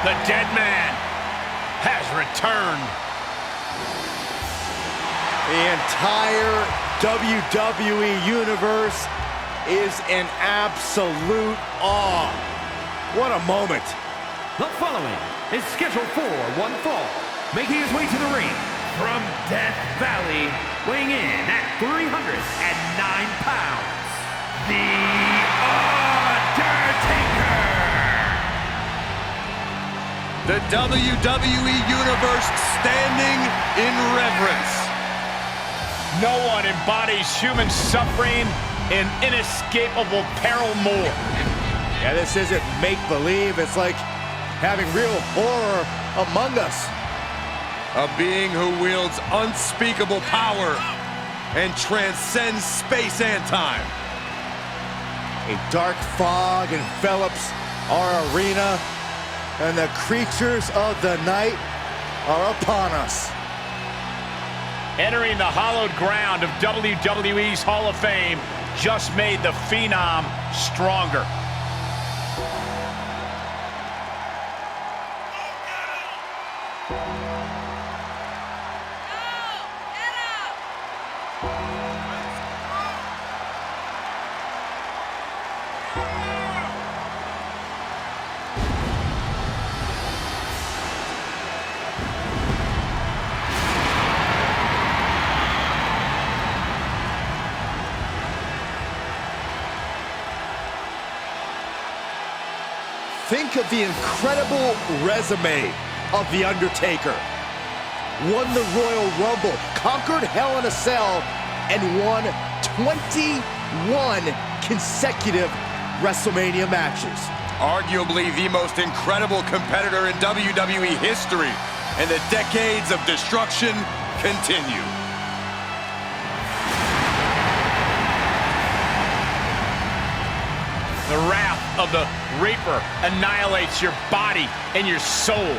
The dead man has returned. The entire WWE Universe is in absolute awe. What a moment. The following is scheduled for one fall. Making his way to the ring from Death Valley, weighing in at 309 pounds, The Undertaker! The WWE Universe standing in reverence. No one embodies human suffering and inescapable peril more. Yeah, this isn't make-believe. It's like having real horror among us. A being who wields unspeakable power and transcends space and time. A dark fog envelops our arena, and the creatures of the night are upon us. Entering the hallowed ground of WWE's Hall of Fame just made the Phenom stronger. Think of the incredible resume of The Undertaker. Won the Royal Rumble, conquered Hell in a Cell, and won 21 consecutive WrestleMania matches. Arguably the most incredible competitor in WWE history, and the decades of destruction continue. The wrath of the Reaper annihilates your body and your soul.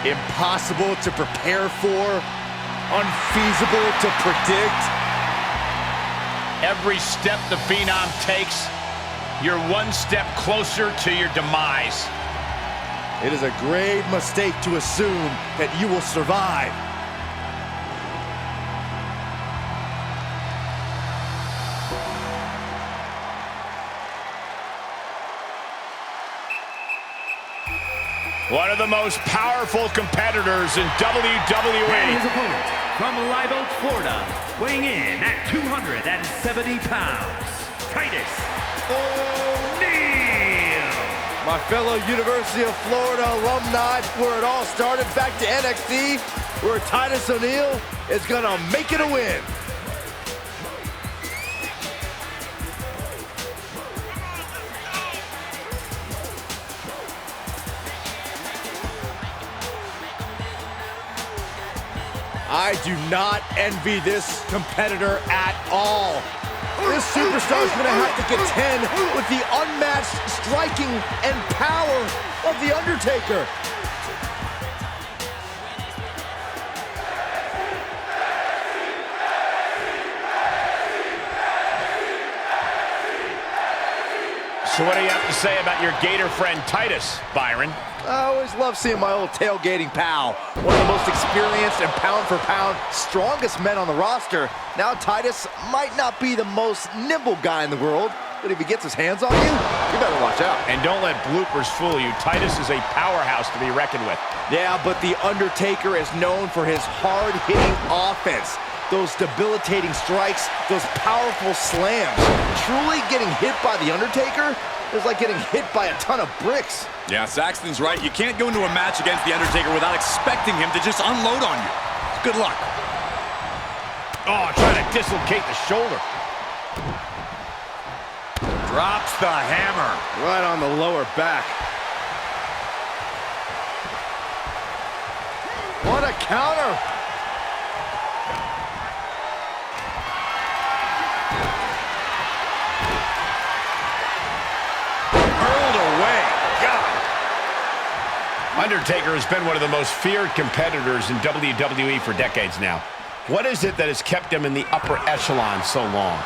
Impossible to prepare for, unfeasible to predict. Every step the Phenom takes, you're one step closer to your demise. It is a grave mistake to assume that you will survive. One of the most powerful competitors in WWE. And his opponent from Live Oak, Florida, weighing in at 270 pounds, Titus O'Neil. My fellow University of Florida alumni, where it all started, back to NXT, where Titus O'Neil is gonna make it a win. I do not envy this competitor at all. This superstar is going to have to contend with the unmatched striking and power of The Undertaker. So what do you have to say about your Gator friend Titus, Byron? I always love seeing my old tailgating pal. One of the most experienced and pound-for-pound strongest men on the roster. Now Titus might not be the most nimble guy in the world, but if he gets his hands on you, you better watch out. And don't let bloopers fool you. Titus is a powerhouse to be reckoned with. Yeah, but The Undertaker is known for his hard-hitting offense. Those debilitating strikes, those powerful slams. Truly getting hit by The Undertaker is like getting hit by a ton of bricks. Yeah, Saxton's right. You can't go into a match against The Undertaker without expecting him to just unload on you. Good luck. Oh, trying to dislocate the shoulder. Drops the hammer. Right on the lower back. What a counter. Undertaker has been one of the most feared competitors in WWE for decades now. What is it that has kept him in the upper echelon so long?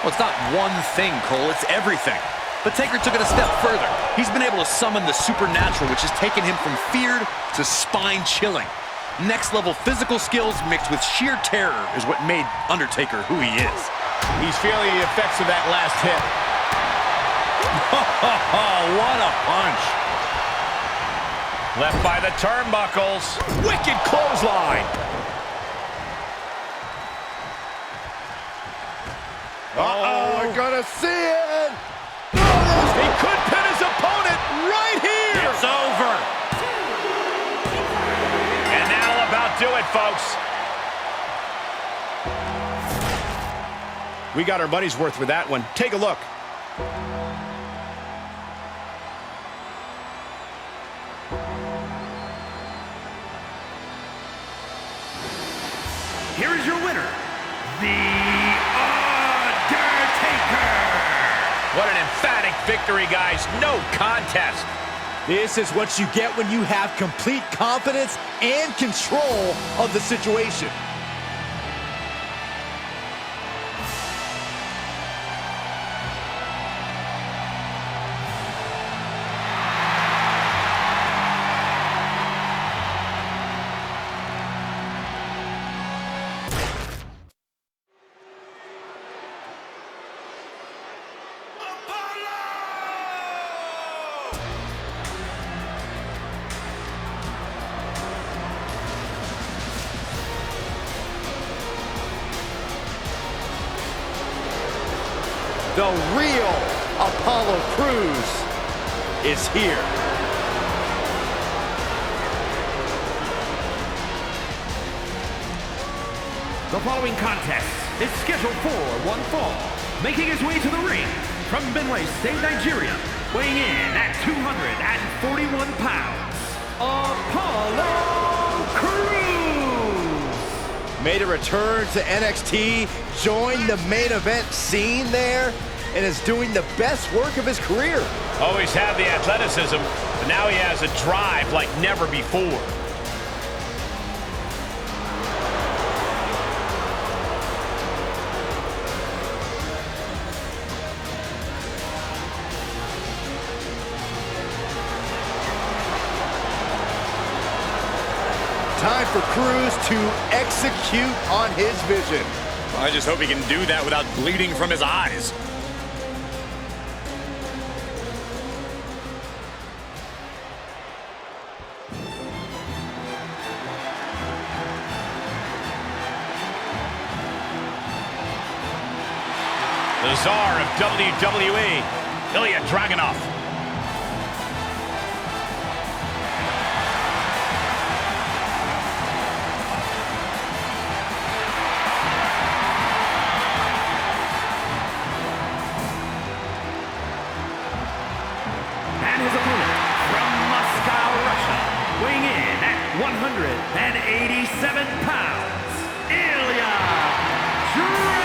Well, it's not one thing, Cole. It's everything. But Taker took it a step further. He's been able to summon the supernatural, which has taken him from feared to spine-chilling. Next-level physical skills mixed with sheer terror is what made Undertaker who he is. He's feeling the effects of that last hit. What a punch. Left by the turnbuckles. Wicked clothesline. Uh-oh, we're gonna see it! He could pin his opponent right here. It's over. And that'll about do it, folks. We got our money's worth with that one. Take a look. Here is your winner, The Undertaker. What an emphatic victory, guys. No contest. This is what you get when you have complete confidence and control of the situation. The real Apollo Crews is here. The following contest is scheduled for one fall. Making his way to the ring from Benue State, Nigeria, weighing in at 241 pounds, Apollo Crews. Made a return to NXT, joined the main event scene there, and is doing the best work of his career. Always had the athleticism, but now he has a drive like never before. Time for Crews to execute on his vision. I just hope he can do that without bleeding from his eyes. The czar of WWE, Ilja Dragunov. And his opponent from Moscow, Russia, weighing in at 187 pounds, Ilja Dragunov.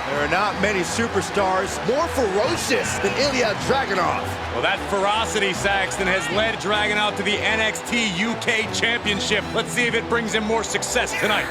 There are not many superstars more ferocious than Ilja Dragunov. Well, that ferocity, Saxton, has led Dragunov to the NXT UK Championship. Let's see if it brings him more success tonight.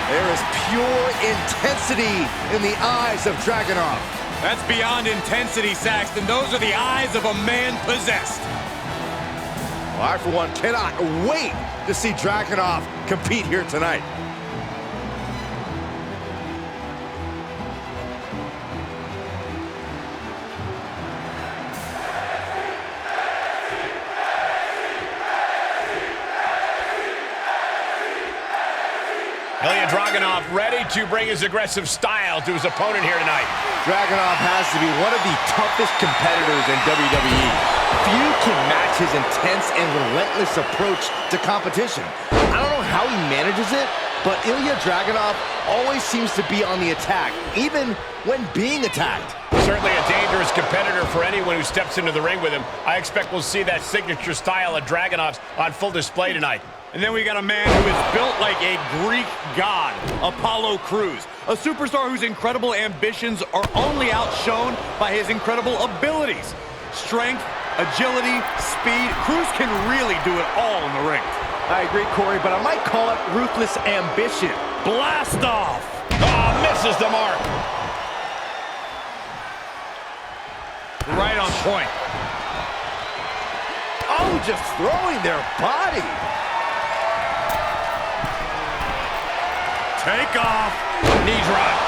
There is pure intensity in the eyes of Dragunov. That's beyond intensity, Saxton. Those are the eyes of a man possessed. Well, I, for one, cannot wait to see Dragunov compete here tonight. Ilja Dragunov ready to bring his aggressive style to his opponent here tonight. Dragunov has to be one of the toughest competitors in WWE. Few can match his intense and relentless approach to competition. I don't know how he manages it, but Ilja Dragunov always seems to be on the attack, even when being attacked. Certainly a dangerous competitor for anyone who steps into the ring with him. I expect we'll see that signature style of Dragunov's on full display tonight. And then we got a man who is built like a Greek god, Apollo Crews. A superstar whose incredible ambitions are only outshone by his incredible abilities. Strength, agility, speed. Crews can really do it all in the ring. I agree, Corey, but I might call it ruthless ambition. Blast off! Oh, misses the mark. Right on point. Oh, just throwing their body. Take off. Knee drop.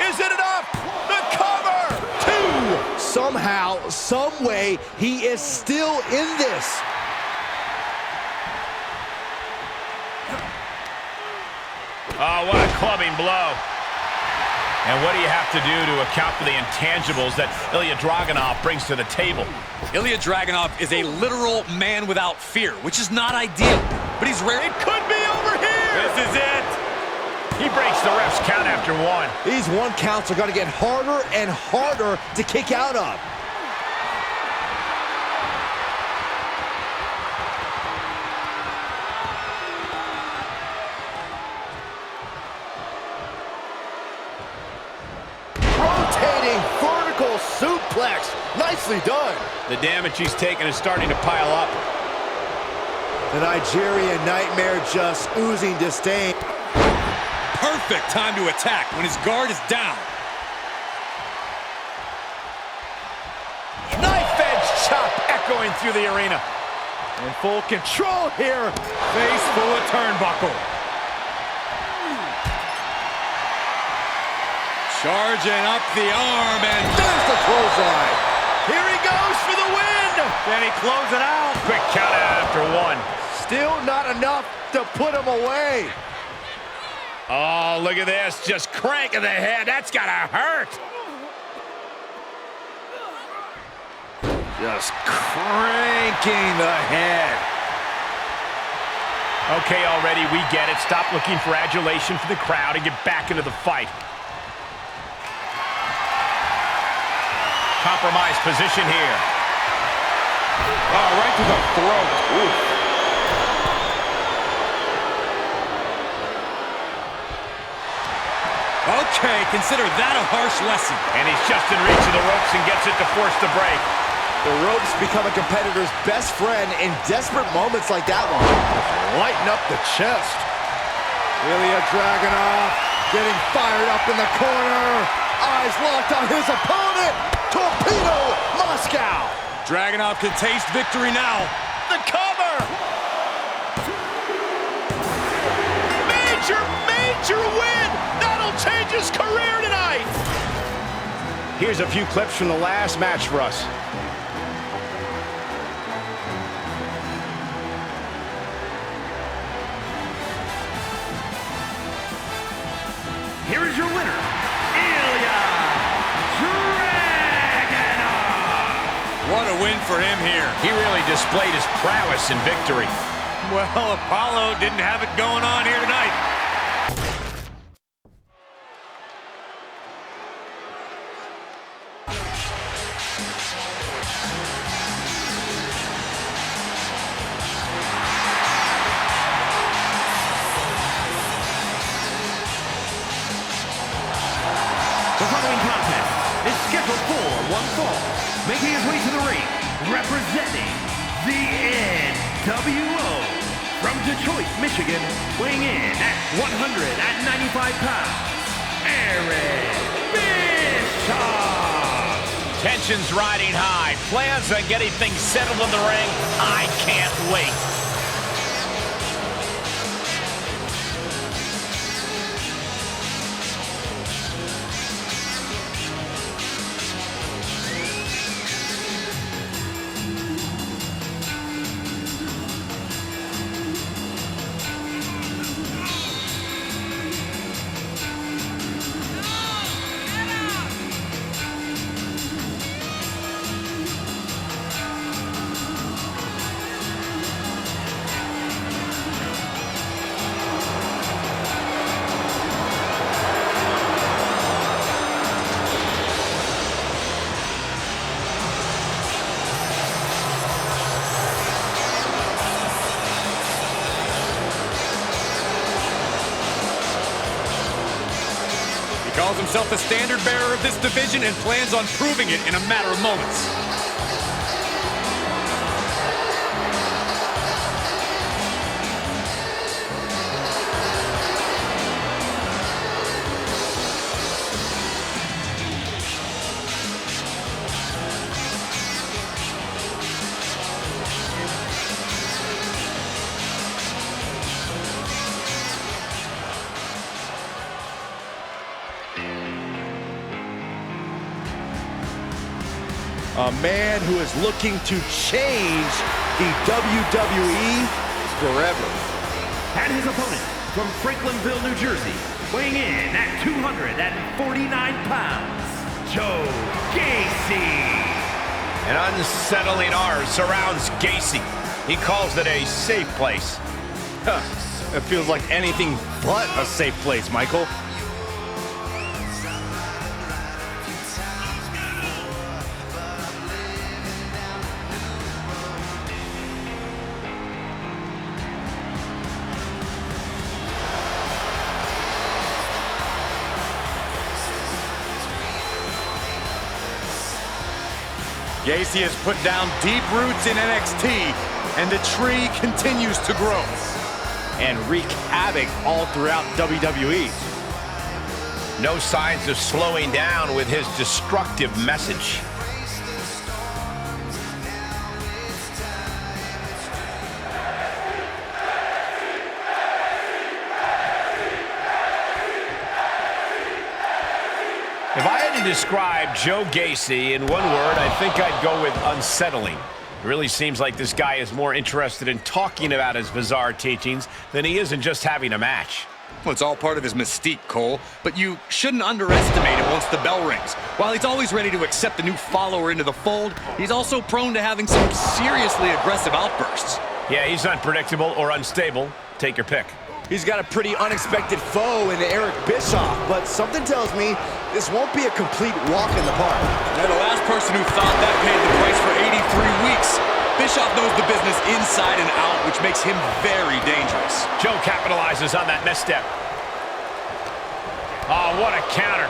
Is it enough? The cover! 2. Somehow, some way, he is still in this. Oh, what a clubbing blow. And what do you have to do to account for the intangibles that Ilja Dragunov brings to the table? Ilja Dragunov is a literal man without fear, which is not ideal, but he's rare. It could be over here! This is it! He breaks the ref's count after 1. These 1 counts are going to get harder and harder to kick out of. Rotating vertical suplex. Nicely done. The damage he's taken is starting to pile up. The Nigerian Nightmare just oozing disdain. Perfect time to attack when his guard is down. Knife edge chop echoing through the arena. In full control here. Face full of turnbuckle. Charging up the arm, and there's the clothesline. Here he goes for the win. Then he closes it out. Quick count out after 1. Still not enough to put him away. Oh, look at this. Just cranking the head. That's gotta hurt. Just cranking the head. Okay, already, we get it. Stop looking for adulation from the crowd and get back into the fight. Compromised position here. Oh, right to the throat. Ooh. Okay, consider that a harsh lesson. And he's just in reach of the ropes and gets it to force the break. The ropes become a competitor's best friend in desperate moments like that one. Lighten up the chest. Ilja Dragunov getting fired up in the corner. Eyes locked on his opponent. Torpedo Moscow. Dragunov can taste victory now. The cover. Major win. That'll change his career tonight. Here's a few clips from the last match for us. Here is your winner, Ilja Dragunov. What a win for him here. He really displayed his prowess in victory. Well, Apollo didn't have it going on here tonight. The following contest is scheduled for 1 fall. Making his way to the ring, representing the NWO. From Detroit, Michigan, weighing in at 195 pounds, Eric Bischoff. Tensions riding high. Plans on getting things settled in the ring. I can't wait. calls himself the standard bearer of this division and plans on proving it in a matter of moments. A man who is looking to change the WWE forever. And his opponent from Franklinville, New Jersey, weighing in at 249 pounds, Joe Gacy. An unsettling aura surrounds Gacy. He calls it a safe place. Huh. It feels like anything but a safe place, Michael. Gacy has put down deep roots in NXT, and the tree continues to grow. And wreak havoc all throughout WWE. No signs of slowing down with his destructive message. If I had to describe Joe Gacy in one word, I think I'd go with unsettling. It really seems like this guy is more interested in talking about his bizarre teachings than he is in just having a match. Well, it's all part of his mystique, Cole, but you shouldn't underestimate it once the bell rings. While he's always ready to accept a new follower into the fold, he's also prone to having some seriously aggressive outbursts. Yeah, he's unpredictable or unstable. Take your pick. He's got a pretty unexpected foe in Eric Bischoff, but something tells me this won't be a complete walk in the park. Now, the last person who thought that paid the price for 83 weeks. Bischoff knows the business inside and out, which makes him very dangerous. Joe capitalizes on that misstep. Oh, what a counter.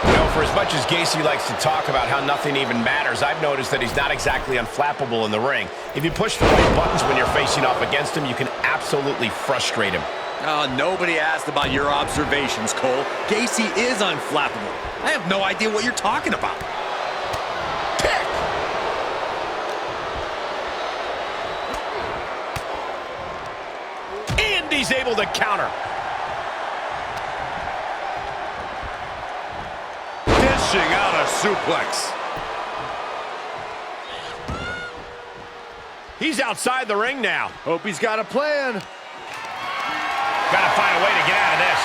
You know, for as much as Gacy likes to talk about how nothing even matters, I've noticed that he's not exactly unflappable in the ring. If you push the right buttons when you're facing off against him, you can absolutely frustrate him. Nobody asked about your observations, Cole. Gacy is unflappable. I have no idea what you're talking about. Kick! And he's able to counter. Dishing out a suplex. He's outside the ring now. Hope he's got a plan. Gotta find a way to get out of this.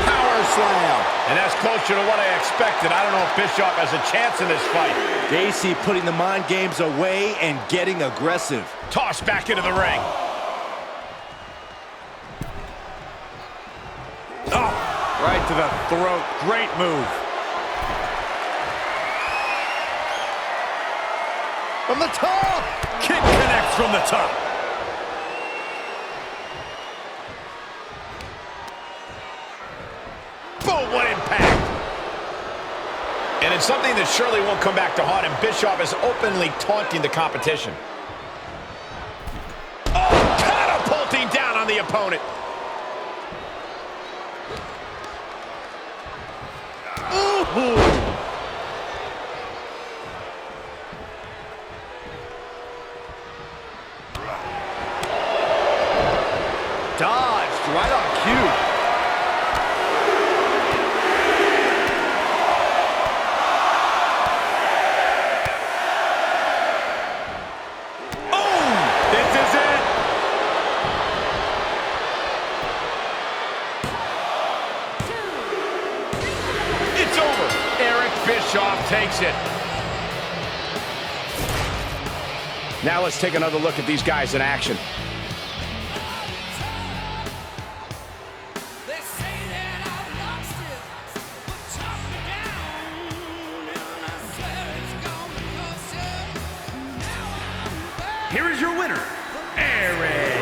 Power slam. And that's closer to what I expected. I don't know if Bischoff has a chance in this fight. Gacy putting the mind games away and getting aggressive. Tossed back into the ring. Oh, right to the throat. Great move. From the top. Kick connects from the top. Boom, what impact. And it's something that surely won't come back to haunt him. Bischoff is openly taunting the competition. Oh, catapulting down on the opponent. Ooh. Dodged right on cue. Bischoff takes it. Now let's take another look at these guys in action. Here is your winner, Eric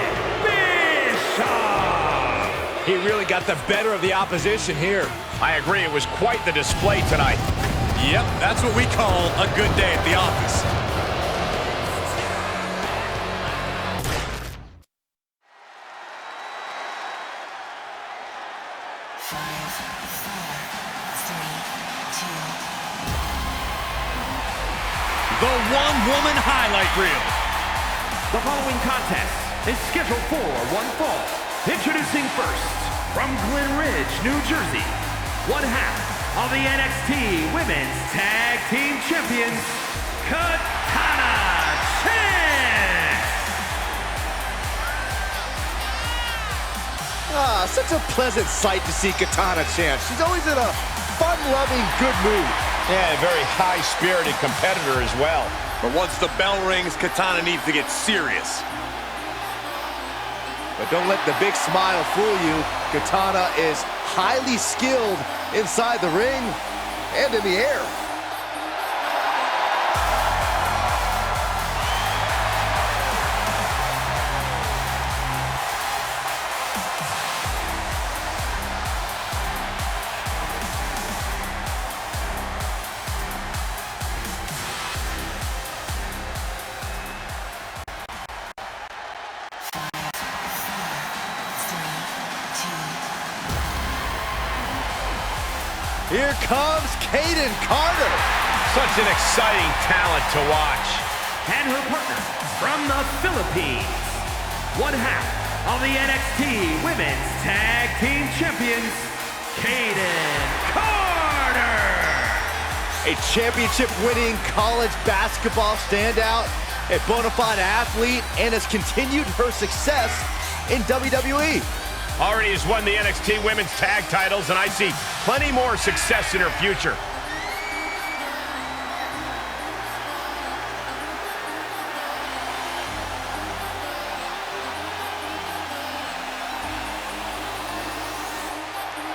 He really got the better of the opposition here. I agree, it was quite the display tonight. Yep, that's what we call a good day at the office. The one-woman highlight reel. The following contest is scheduled for one fall. Introducing first, from Glen Ridge, New Jersey, one half of the NXT Women's Tag Team Champions, Katana Chance! Such a pleasant sight to see Katana Chance. She's always in a fun-loving, good mood. Yeah, a very high-spirited competitor as well. But once the bell rings, Katana needs to get serious. But don't let the big smile fool you. Katana is highly skilled inside the ring and in the air. Here comes Kayden Carter. Such an exciting talent to watch. And her partner from the Philippines, one half of the NXT Women's Tag Team Champions, Kayden Carter! A championship-winning college basketball standout, a bona fide athlete, and has continued her success in WWE. Already has won the NXT Women's Tag titles, and I see plenty more success in her future.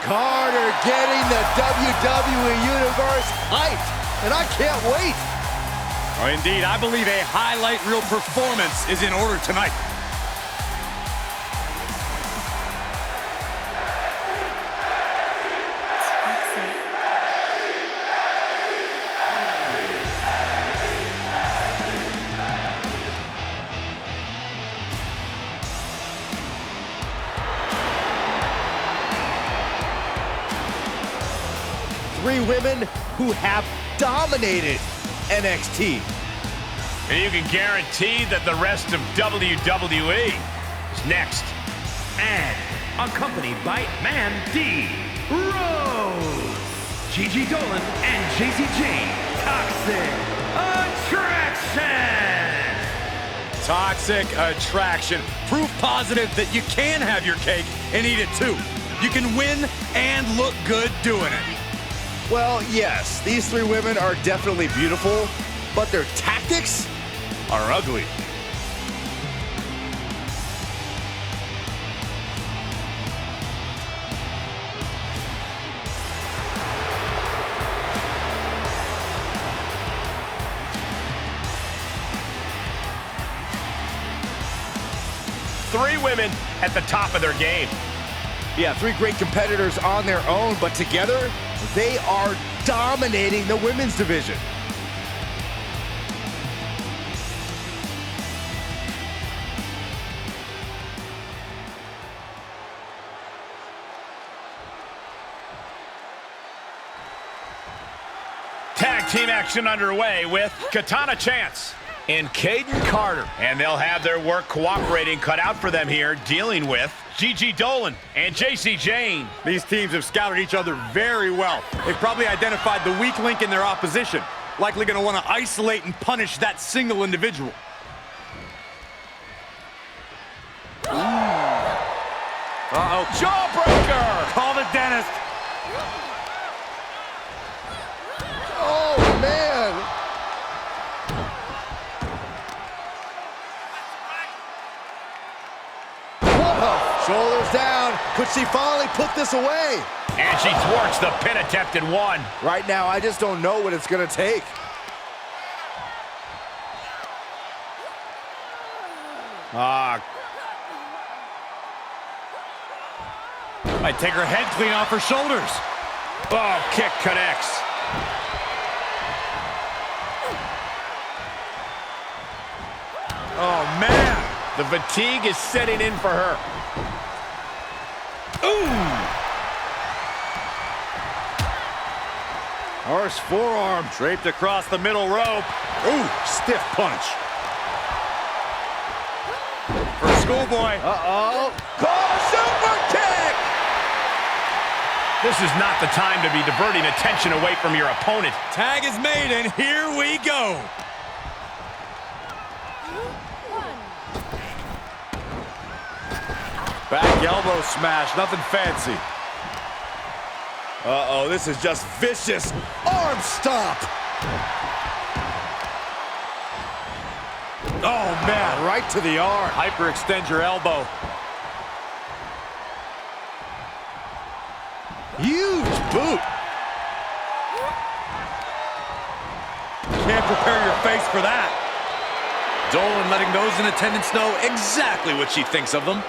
Carter getting the WWE Universe hyped, and I can't wait. Oh, indeed, I believe a highlight reel performance is in order tonight. Three women who have dominated NXT. And you can guarantee that the rest of WWE is next. And accompanied by Mandy Rose, Gigi Dolan, and JC Jane, Toxic Attraction! Toxic Attraction. Proof positive that you can have your cake and eat it too. You can win and look good doing it. Well, yes, these three women are definitely beautiful, but their tactics are ugly. Three women at the top of their game. Yeah, three great competitors on their own, but together, they are dominating the women's division. Tag team action underway with Katana Chance and Kayden Carter. And they'll have their work cooperating cut out for them here, dealing with Gigi Dolan and JC Jane. These teams have scouted each other very well. They've probably identified the weak link in their opposition. Likely going to want to isolate and punish that single individual. Uh-oh. Jawbreaker! Call the dentist. Oh, man! Whoa! Shoulders down. Could she finally put this away? And she thwarts the pin attempt in one. Right now, I just don't know what it's going to take. Might take her head clean off her shoulders. Oh, kick connects. Oh, man. The fatigue is setting in for her. Ooh. Harsh forearm. Draped across the middle rope. Ooh, stiff punch. For Schoolboy. Uh-oh. Call a super kick! This is not the time to be diverting attention away from your opponent. Tag is made, and here we go. Back elbow smash, nothing fancy. Uh-oh, this is just vicious. Arm stop. Oh, man. Right to the arm. Hyperextend your elbow. Huge boot. Can't prepare your face for that. Dolan letting those in attendance know exactly what she thinks of them.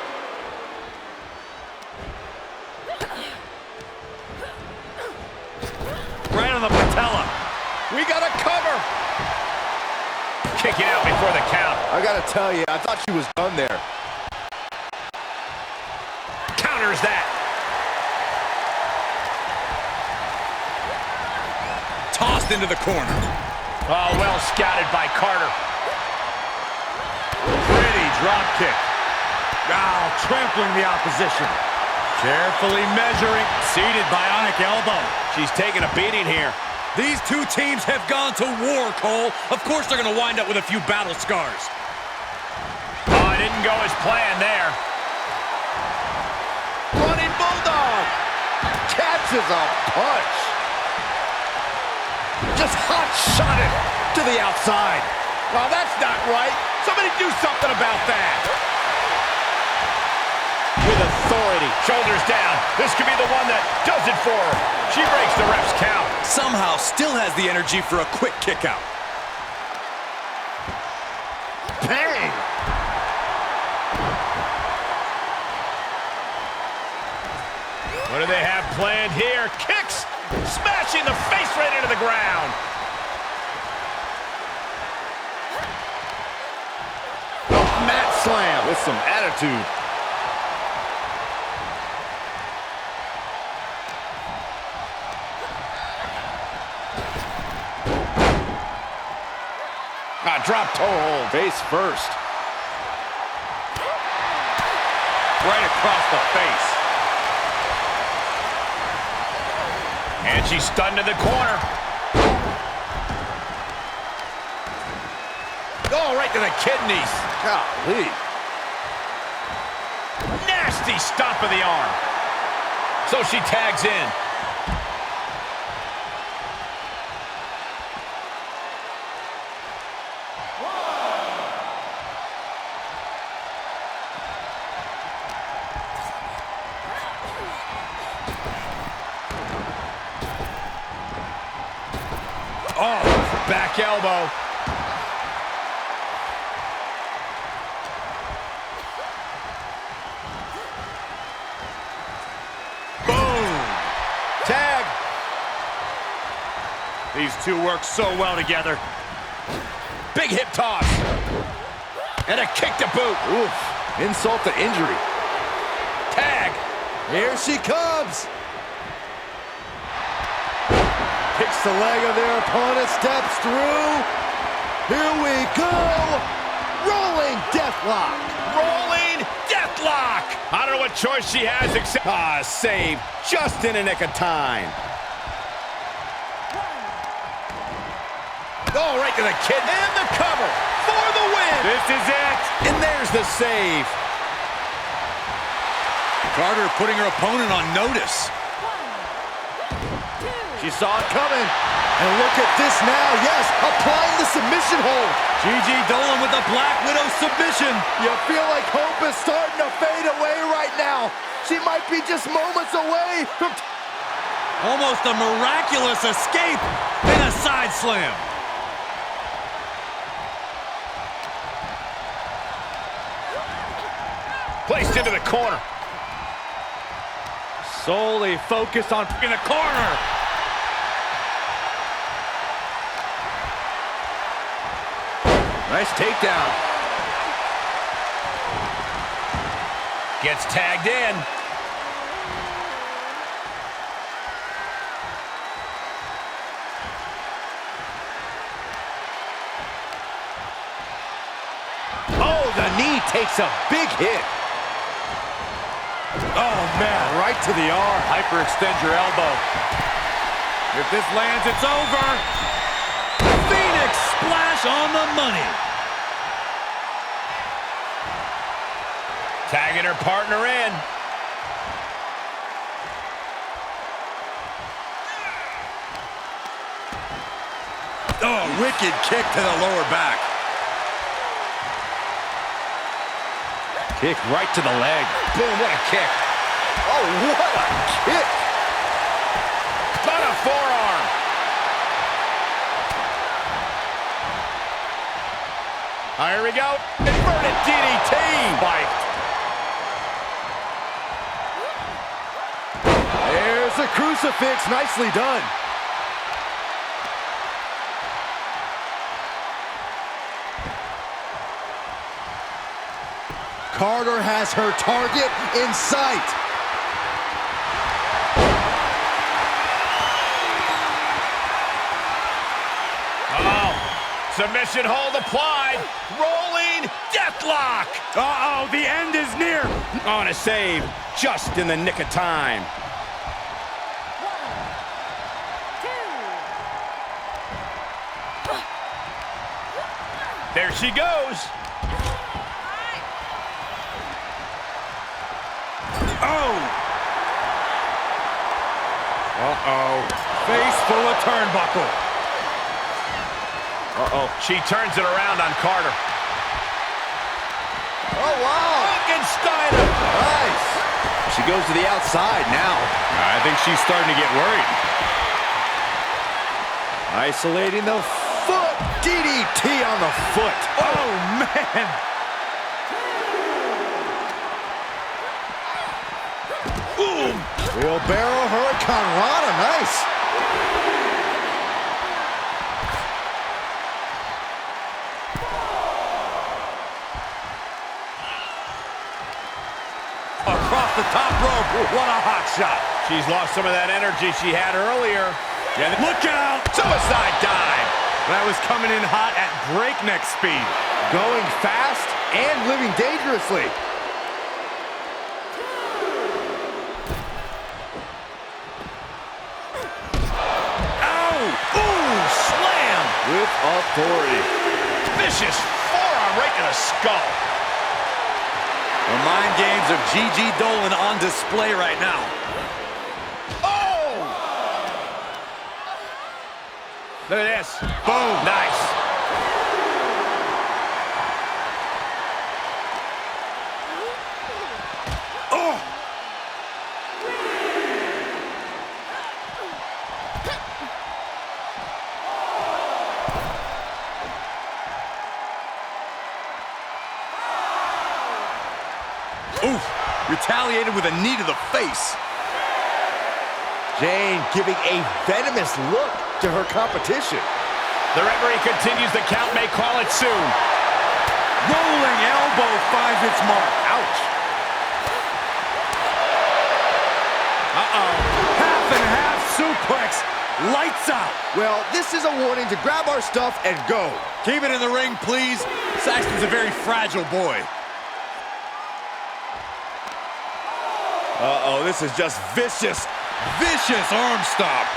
Right on the patella. We got a cover. Kicking out before the count. I gotta tell you, I thought she was done there. Counters that. Tossed into the corner. Oh, well scouted by Carter. Pretty drop kick. Wow, trampling the opposition. Carefully measuring. Seated bionic elbow. She's taking a beating here. These two teams have gone to war, Cole. Of course they're going to wind up with a few battle scars. Oh, it didn't go as planned there. Running Bulldog. Catches a punch. Just hot shot it to the outside. Well, that's not right. Somebody do something about that. With authority, shoulders down. This could be the one that does it for her. She breaks the ref's count. Somehow still has the energy for a quick kick out. Bang! What do they have planned here? Kicks! Smashing the face right into the ground. Mat slam with some attitude. Drop toe hold. Face first. Right across the face. And she's stunned in the corner. Oh, right to the kidneys. Golly. Nasty stomp of the arm. So she tags in. Oh, back elbow. Boom. Tag. These two work so well together. Big hip toss. And a kick to boot. Oof. Insult to injury. Tag. Here she comes. Kicks the leg of their opponent, steps through. Here we go. Rolling deathlock. Rolling deathlock. I don't know what choice she has except... save just in a nick of time. Oh, right to the kid. And the cover for the win. This is it. And there's the save. Carter putting her opponent on notice. She saw it coming. And look at this now. Yes, applying the submission hold. Gigi Dolan with the Black Widow submission. You feel like hope is starting to fade away right now. She might be just moments away from... Almost a miraculous escape and a side slam. Placed into the corner. Solely focused on in the corner. Nice takedown. Gets tagged in. Oh, the knee takes a big hit. Oh, man, right to the arm. Hyperextend your elbow. If this lands, it's over. Phoenix splash on the money. Tagging her partner in. Oh, wicked kick to the lower back. Kick right to the leg. Boom, what a kick. Oh, what a kick. Got a forearm. Here we go. Inverted DDT. Spiked. There's a crucifix. Nicely done. Carter has her target in sight. Oh, submission hold applied. Rolling deathlock. Uh-oh, the end is near. On a save, just in the nick of time. 1, 2. There she goes. Oh! Uh-oh. Face full of turnbuckle. Uh-oh. She turns it around on Carter. Oh, wow. Steiner. Nice. She goes to the outside now. I think she's starting to get worried. Isolating the foot. DDT on the foot. Oh, man. Boom. Wheelbarrow Hurricane Rana. Nice. Across the top rope. What a hot shot. She's lost some of that energy she had earlier. Yeah, look out. Suicide dive. That was coming in hot at breakneck speed. Going fast and living dangerously. With authority. Vicious forearm right to the skull. The mind games of Gigi Dolan on display right now. Oh! Look at this. Boom. Nice. Oh! Oof. Retaliated with a knee to the face. Jane giving a venomous look to her competition. The referee continues the count, may call it soon. Rolling elbow finds its mark. Ouch. Uh-oh. Half and half suplex. Lights out. Well, this is a warning to grab our stuff and go. Keep it in the ring, please. Saxton's a very fragile boy. Uh-oh, this is just vicious. Vicious arm stop.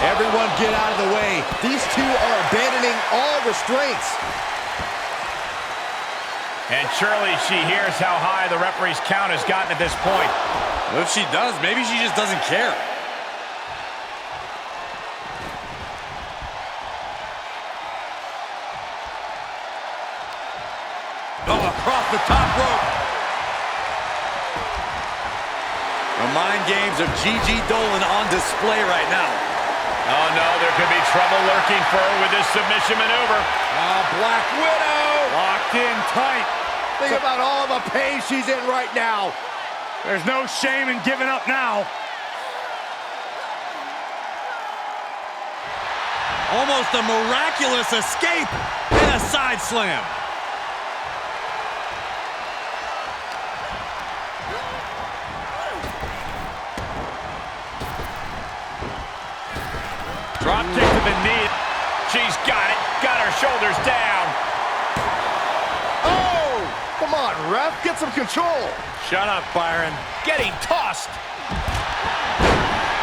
Everyone get out of the way. These two are abandoning all restraints. And surely she hears how high the referee's count has gotten at this point. Well, if she does, maybe she just doesn't care. Oh, across the top rope. The mind games of Gigi Dolan on display right now. Oh no, there could be trouble lurking for her with this submission maneuver. Black Widow. Locked in tight. Think about all the pain she's in right now. There's no shame in giving up now. Almost a miraculous escape and a side slam. Drop kick to the knee. She's got it. Got her shoulders down. Oh! Come on, ref. Get some control. Shut up, Byron. Getting tossed.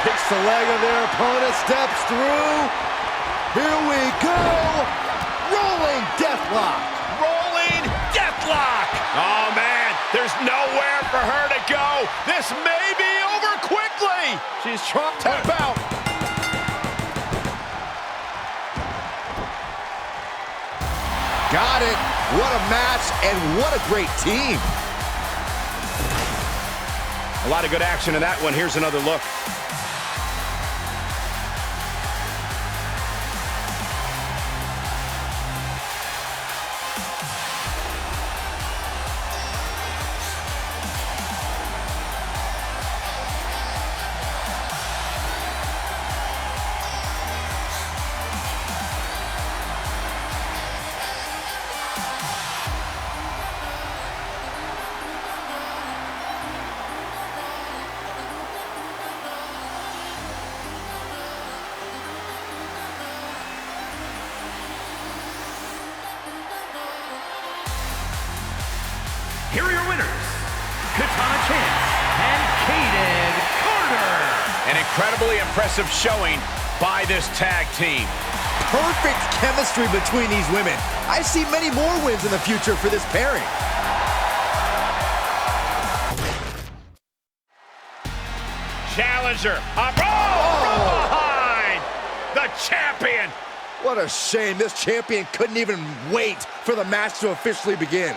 Kicks the leg of their opponent. Steps through. Here we go. Rolling deathlock. Rolling deathlock. Oh, man. There's nowhere for her to go. This may be over quickly. She's trying to tap out. Got it. What a match and what a great team. A lot of good action in that one. Here's another look. Here are your winners, Katana Chance and Kayden. An incredibly impressive showing by this tag team. Perfect chemistry between these women. I see many more wins in the future for this pairing. Challenger. Up. Oh, from behind. The champion. What a shame. This champion couldn't even wait for the match to officially begin.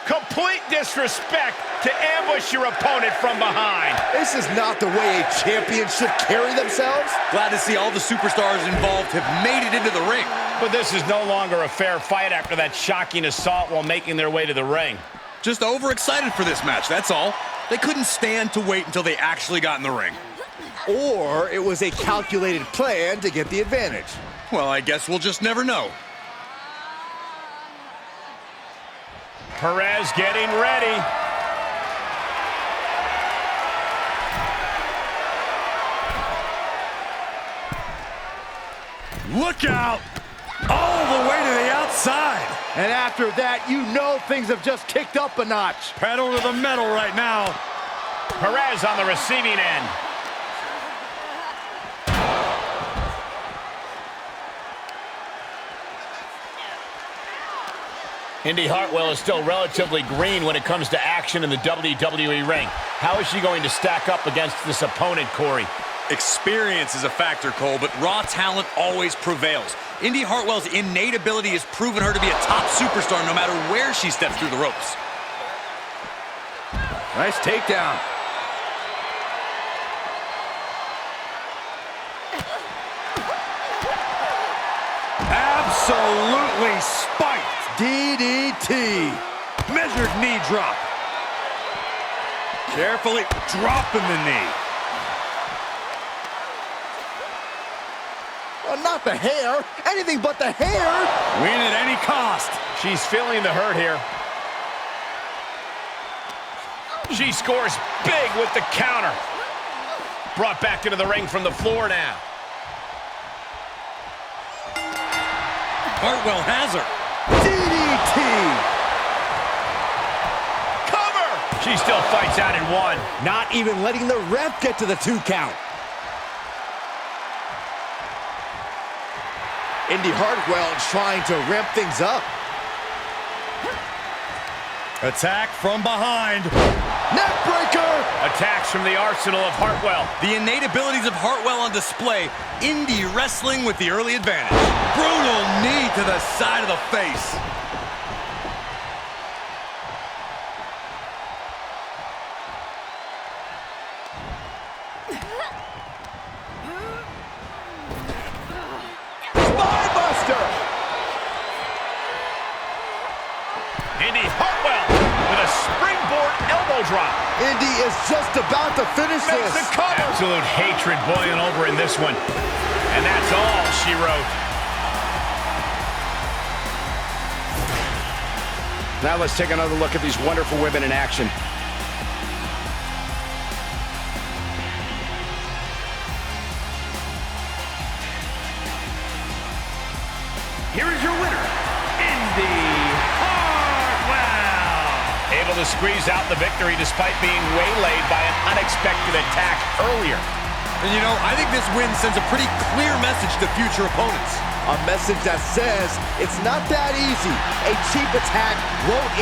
Complete disrespect to ambush your opponent from behind. This is not the way a champion should carry themselves. Glad to see all the superstars involved have made it into the ring. But this is no longer a fair fight after that shocking assault while making their way to the ring. Just overexcited for this match, that's all. They couldn't stand to wait until they actually got in the ring. Or it was a calculated plan to get the advantage. Well, I guess we'll just never know. Perez getting ready. Look out! All the way to the outside. And after that, you know things have just kicked up a notch. Pedal to the metal right now. Perez on the receiving end. Indi Hartwell is still relatively green when it comes to action in the WWE ring. How is she going to stack up against this opponent, Corey? Experience is a factor, Cole, but raw talent always prevails. Indi Hartwell's innate ability has proven her to be a top superstar no matter where she steps through the ropes. Nice takedown. Absolutely spiked. DDT. Measured knee drop. Carefully dropping the knee. Not the hair. Anything but the hair. Win at any cost. She's feeling the hurt here. She scores big with the counter. Brought back into the ring from the floor now. Hartwell has her. DDT. Cover! She still fights out in one. Not even letting the ref get to the 2 count. Indi Hartwell trying to ramp things up. Attack from behind. Neckbreaker! Attacks from the arsenal of Hartwell. The innate abilities of Hartwell on display. Indi wrestling with the early advantage. Brutal knee to the side of the face. Indi Hartwell drop. Indi is just about to finish Makes this. the cover. Absolute hatred boiling over in this one. And that's all she wrote. Now let's take another look at these wonderful women in action. Here is your winner, Indi Hartwell. Able to squeeze out the victory despite being waylaid by an unexpected attack earlier. And you know, I think this win sends a pretty clear message to future opponents. A message that says it's not that easy. A cheap attack won't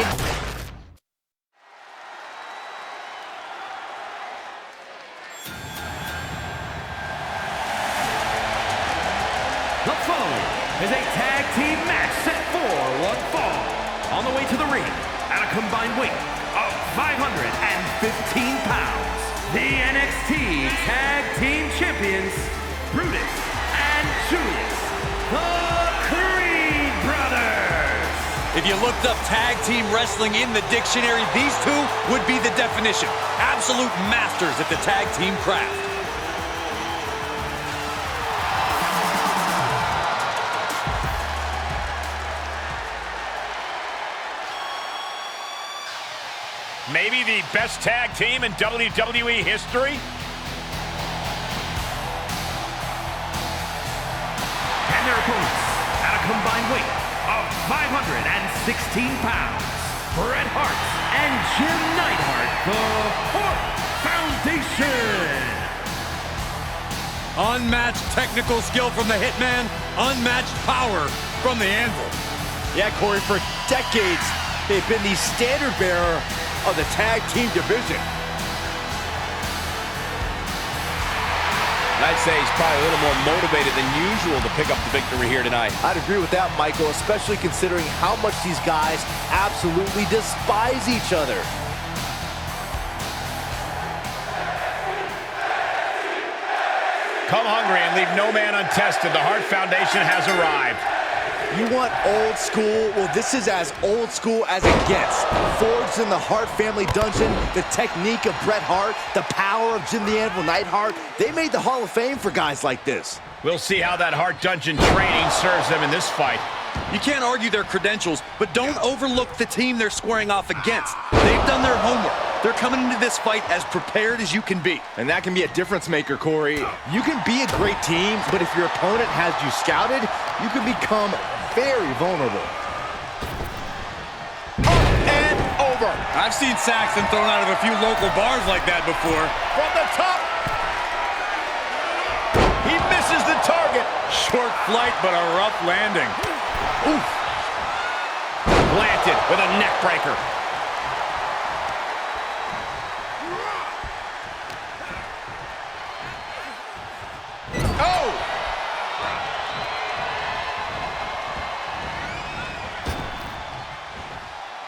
The following is a tag team match set for one fall. On the way to the ring, at a combined weight of 515 pounds, the NXT Tag Team Champions, Brutus and Julius, the Creed Brothers. If you looked up tag team wrestling in the dictionary, these two would be the definition. Absolute masters at the tag team craft. Maybe the best tag team in WWE history? And their opponents, at a combined weight of 516 pounds, Bret Hart and Jim Neidhart, the Hart Foundation. Unmatched technical skill from the Hitman, unmatched power from the Anvil. Yeah, Corey, for decades, they've been the standard bearer of the tag team division. I'd say he's probably a little more motivated than usual to pick up the victory here tonight. I'd agree with that, Michael, especially considering how much these guys absolutely despise each other. Come hungry and leave no man untested. The Hart Foundation has arrived. You want old school? Well, this is as old school as it gets. Forged in the Hart family dungeon, the technique of Bret Hart, the power of Jim the Anvil Neidhart, they made the Hall of Fame for guys like this. We'll see how that Hart Dungeon training serves them in this fight. You can't argue their credentials, but don't overlook the team they're squaring off against. They've done their homework. They're coming into this fight as prepared as you can be. And that can be a difference maker, Corey. You can be a great team, but if your opponent has you scouted, you can become very vulnerable. Up and over. I've seen Saxton thrown out of a few local bars like that before. From the top. He misses the target. Short flight, but a rough landing. Oof. Planted with a neck breaker. Oh!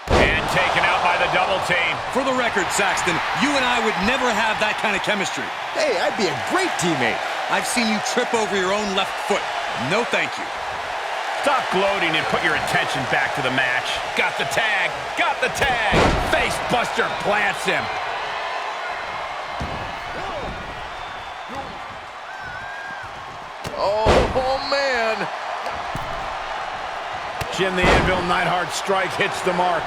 And taken out by the double team. For the record, Saxton, you and I would never have that kind of chemistry. Hey, I'd be a great teammate. I've seen you trip over your own left foot. No thank you. Stop gloating and put your attention back to the match. Got the tag. Got the tag. Face buster plants him. Oh, man. Jim the Anvil Neidhart strike hits the mark.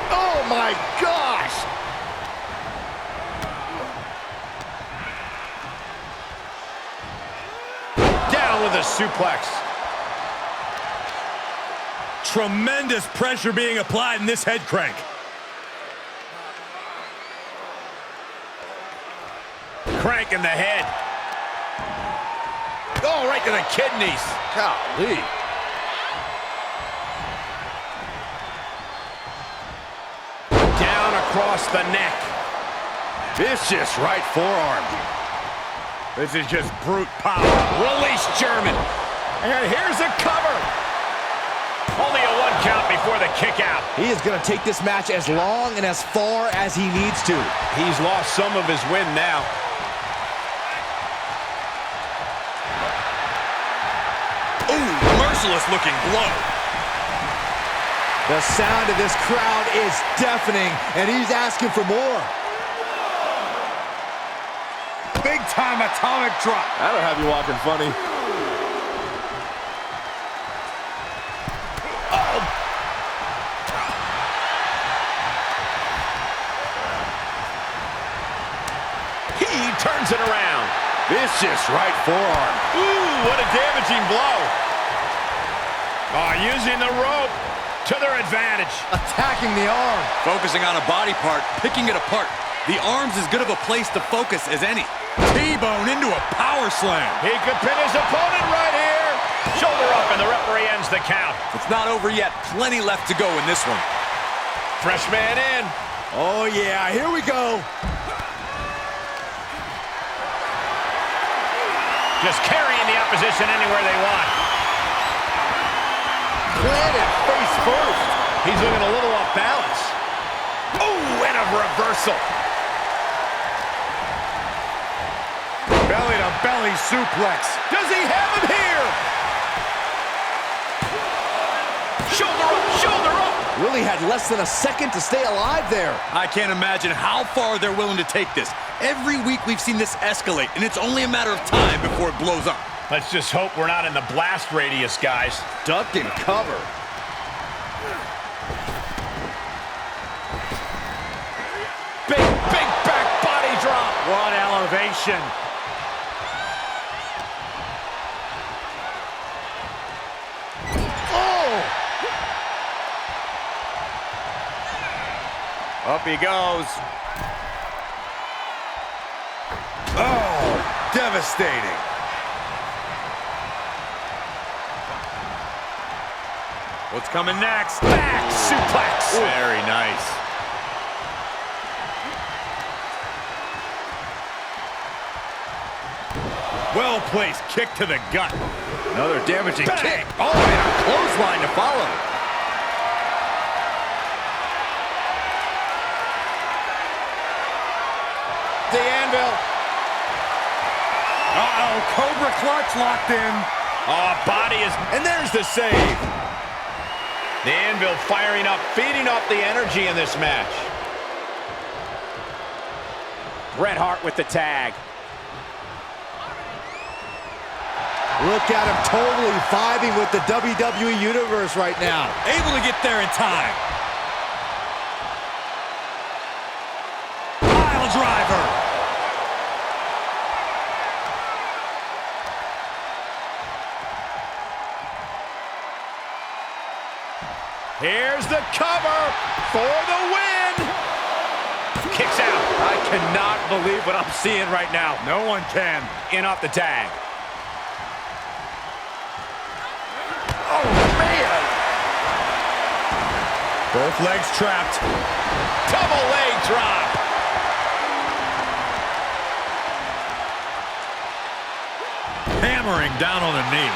Oh, my gosh. Down with a suplex. Tremendous pressure being applied in this head crank. Crank in the head. Oh, right to the kidneys. Golly. Down across the neck. Vicious right forearm. This is just brute power. Release German. And here's a cover. Only a 1 count before the kick out. He is going to take this match as long and as far as he needs to. He's lost some of his wind now. Ooh, merciless looking blow. The sound of this crowd is deafening, and he's asking for more. Big-time atomic drop. That'll have you walking funny. He turns it around. Vicious right forearm. Ooh, what a damaging blow. Oh, using the rope to their advantage. Attacking the arm. Focusing on a body part, picking it apart. The arm's as good of a place to focus as any. T-bone into a power slam. He could pin his opponent right here. Shoulder up, and the referee ends the count. It's not over yet. Plenty left to go in this one. Fresh man in. Oh, yeah, here we go. Just carrying the opposition anywhere they want. Planted face first. He's looking a little off balance. Oh, and a reversal. Belly-to-belly suplex. Does he have him here? Shoulder up, shoulder up. Really had less than a second to stay alive there. I can't imagine how far they're willing to take this. Every week we've seen this escalate, and it's only a matter of time before it blows up. Let's just hope we're not in the blast radius, guys. Duck and cover. Big back body drop. What elevation. Up he goes. Oh, devastating. What's coming next? Back suplex. Very nice. Well-placed kick to the gut. Another damaging Bang. kick. Oh, and a clothesline to follow. The anvil. Uh-oh, Cobra Clutch locked in. Oh, body is... And there's the save. The anvil firing up, feeding off the energy in this match. Bret Hart with the tag. Look at him totally vibing with the WWE Universe right now. Able to get there in time. Pile driver. Here's the cover for the win. Kicks out. I cannot believe what I'm seeing right now. No one can. In off the tag. Oh, man. Both legs trapped. Double leg drop. Hammering down on the knee.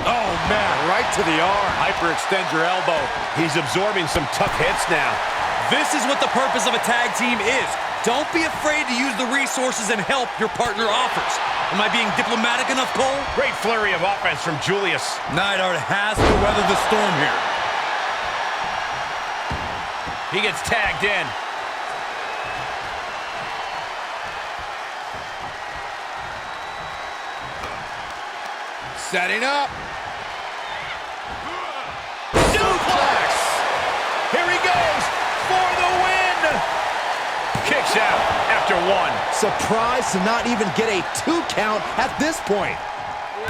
Oh, man, right to the arm. Hyperextend your elbow. He's absorbing some tough hits now. This is what the purpose of a tag team is. Don't be afraid to use the resources and help your partner offers. Am I being diplomatic enough, Cole? Great flurry of offense from Julius. Neidhart has to weather the storm here. He gets tagged in. Setting up. Suplex. Here he goes for the win. Kicks out after one. Surprised to not even get a 2 count at this point.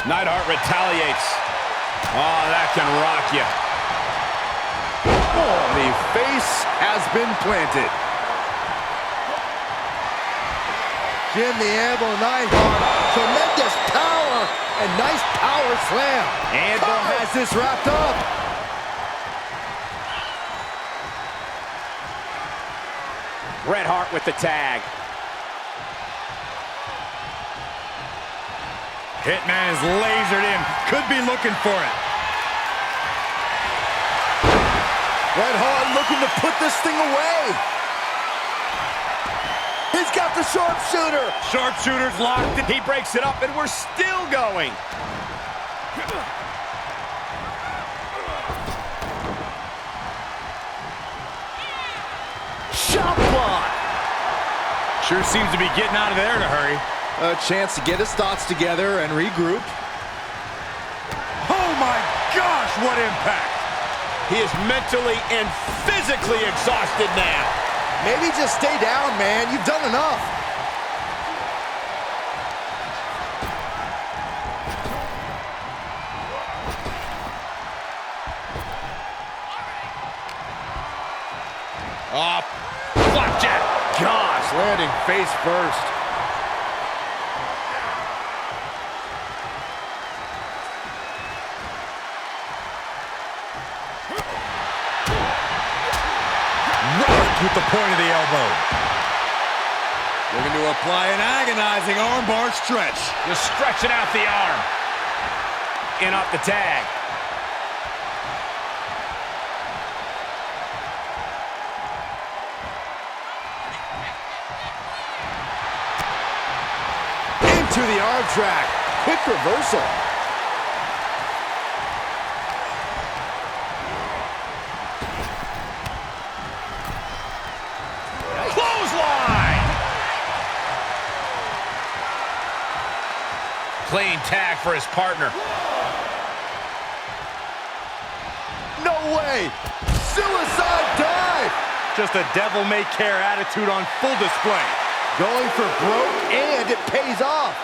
Neidhart retaliates. Oh, that can rock you. Oh, the face has been planted. Jim the Anvil Neidhart. Tremendous power and nice power slam. Anvil has this wrapped up. Bret Hart with the tag. Hitman is lasered in. Could be looking for it. Bret Hart looking to put this thing away. He's got the sharpshooter. Sharpshooter's locked. He breaks it up, and we're still going. Sure seems to be getting out of there in a hurry. A chance to get his thoughts together and regroup. Oh my gosh, what impact! He is mentally and physically exhausted now. Maybe just stay down, man. You've done enough. Up. Flapjack. Gosh, landing face first. Rocked with the point of the elbow. Looking to apply an agonizing armbar stretch. Just stretching out the arm. In off the tag. To the arm track. Quick reversal. Clothesline! Clean tag for his partner. No way. Suicide dive. Just a devil-may-care attitude on full display. Going for broke, and it pays off.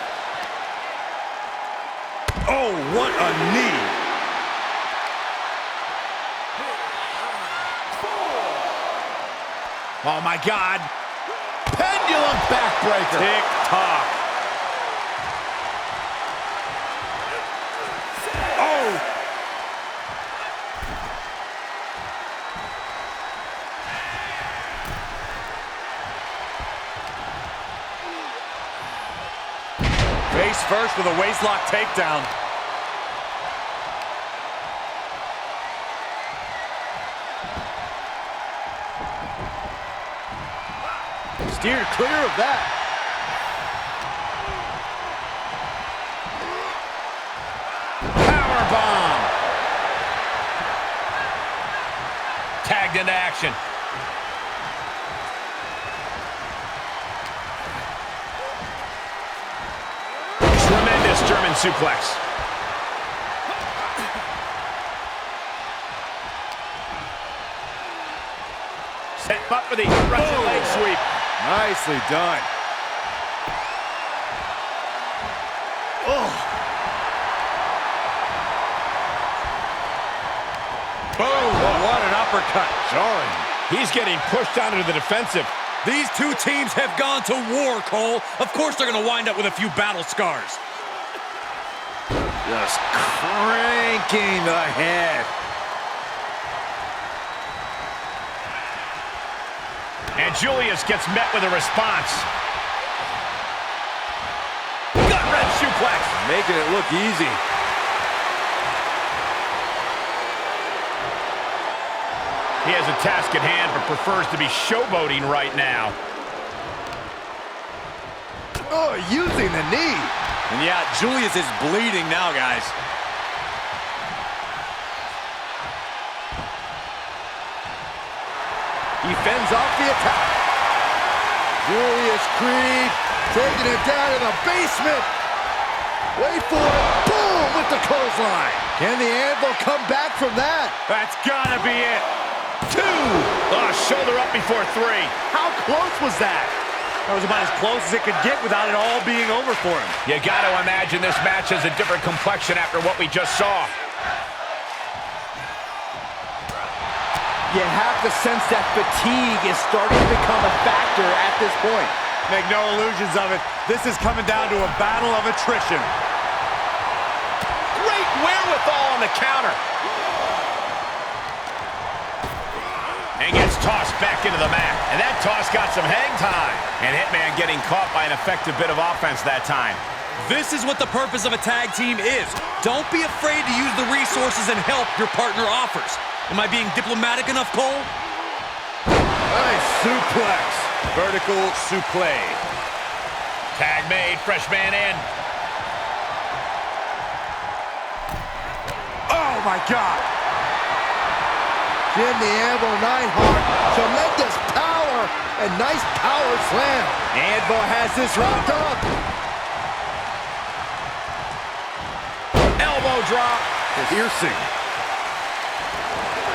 Oh, what a knee. Oh, my God. Pendulum backbreaker. Tick-tock. Oh! Face first with a waistlock takedown. Steered clear of that. Powerbomb. Tagged into action. Tremendous German suplex. Set him up for the Russian leg sweep. Nicely done. Oh. Boom! What an uppercut. Jarring. He's getting pushed onto the defensive. These two teams have gone to war, Cole. Of course they're going to wind up with a few battle scars. Just cranking the head. And Julius gets met with a response. Gut-wrench suplex. Making it look easy. He has a task at hand, but prefers to be showboating right now. Oh, using the knee. And yeah, Julius is bleeding now, guys. He fends off the attack. Julius Creed taking it down in the basement. Wait for it. Boom with the clothesline. Can the Anvil come back from that? That's gotta be it. 2. Oh, shoulder up before 3. How close was that? That was about as close as it could get without it all being over for him. You got to imagine this match has a different complexion after what we just saw. You have to sense that fatigue is starting to become a factor at this point. Make no illusions of it. This is coming down to a battle of attrition. Great wherewithal on the counter. And gets tossed back into the mat. And that toss got some hang time. And Hitman getting caught by an effective bit of offense that time. This is what the purpose of a tag team is. Don't be afraid to use the resources and help your partner offers. Am I being diplomatic enough, Cole? Nice suplex. Vertical suplex. Tag made, fresh man in. Oh my God. Jim the Anvil Neidhart, tremendous power. and nice power slam. Anvil has this wrapped up. Elbow drop. Piercing.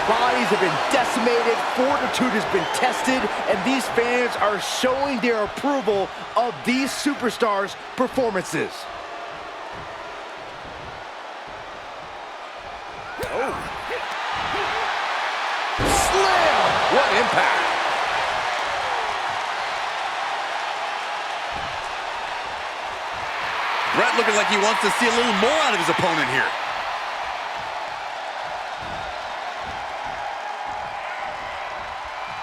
Bodies have been decimated, fortitude has been tested, and these fans are showing their approval of these superstars' performances. Oh. Slam! What impact! Bret looking like he wants to see a little more out of his opponent here.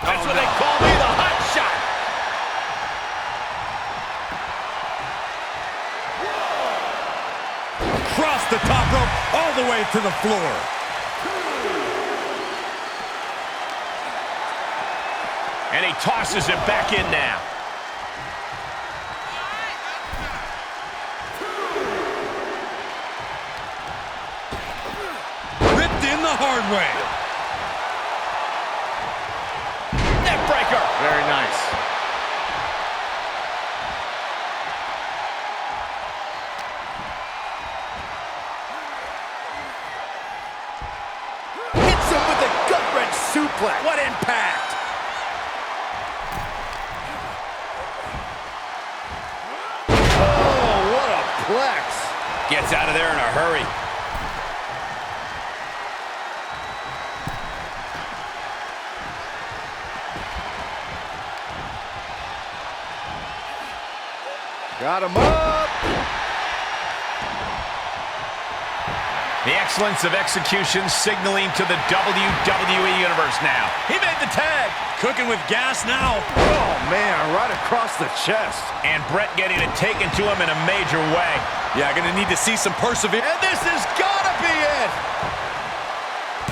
That's what they call me, the hot shot. Across the top rope, all the way to the floor. And he tosses it back in now. Ripped in the hard way. Breaker. Very nice. Hits him with a gut-wrench suplex. What impact. Oh, what a plex. Gets out of there in a hurry. Got him up. The excellence of execution signaling to the WWE Universe now. He made the tag. Cooking with gas now. Oh, man, right across the chest. And Bret getting it taken to him in a major way. Yeah, gonna need to see some perseverance. And this has gotta be it.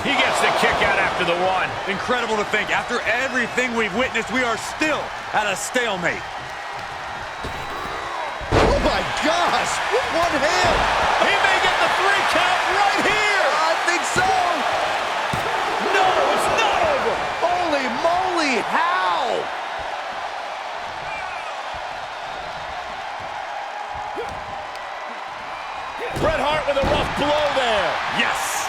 He gets the kick out after the one. Incredible to think, after everything we've witnessed, we are still at a stalemate. Oh, my gosh. With one hand. He may get the 3 count right here. I think so. No, it's not over. Holy moly, how? Bret Hart with a rough blow there. Yes.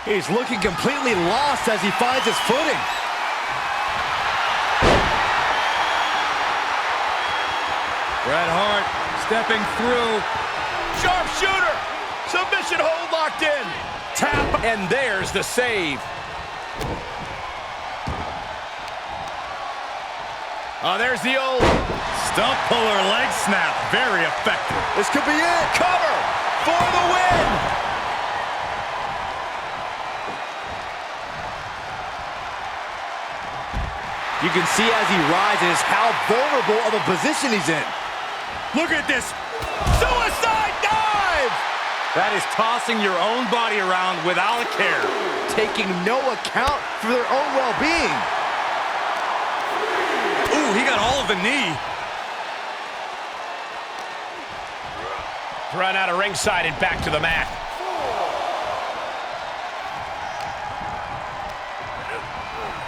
He's looking completely lost as he finds his footing. Bret Hart stepping through. Sharpshooter. Submission hold locked in. Tap, and there's the save. Oh, there's the old Stump puller leg snap. Very effective. This could be it. cover for the win. You can see as he rises how vulnerable of a position he's in. Look at this. Suicide dive. That is tossing your own body around without a care. Taking no account for their own well-being. Ooh, he got all of the knee. Run out of ringside and back to the mat.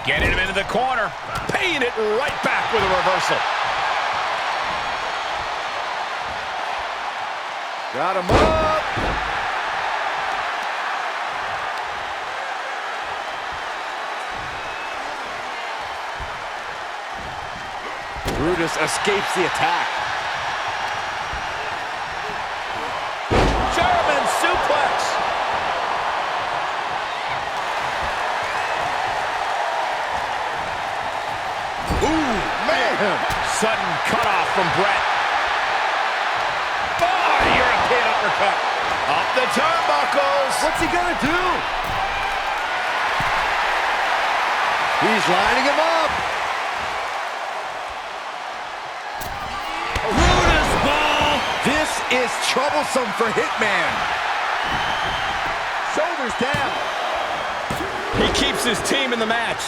Getting him into the corner. Paying it right back with a reversal. Got him up. Brutus escapes the attack. German suplex. Ooh, man. Sudden cutoff from Bret. Oh, European uppercut. Up the turnbuckles. What's he gonna do? He's lining him up. Brutus ball. This is troublesome for Hitman. Shoulders down. He keeps his team in the match.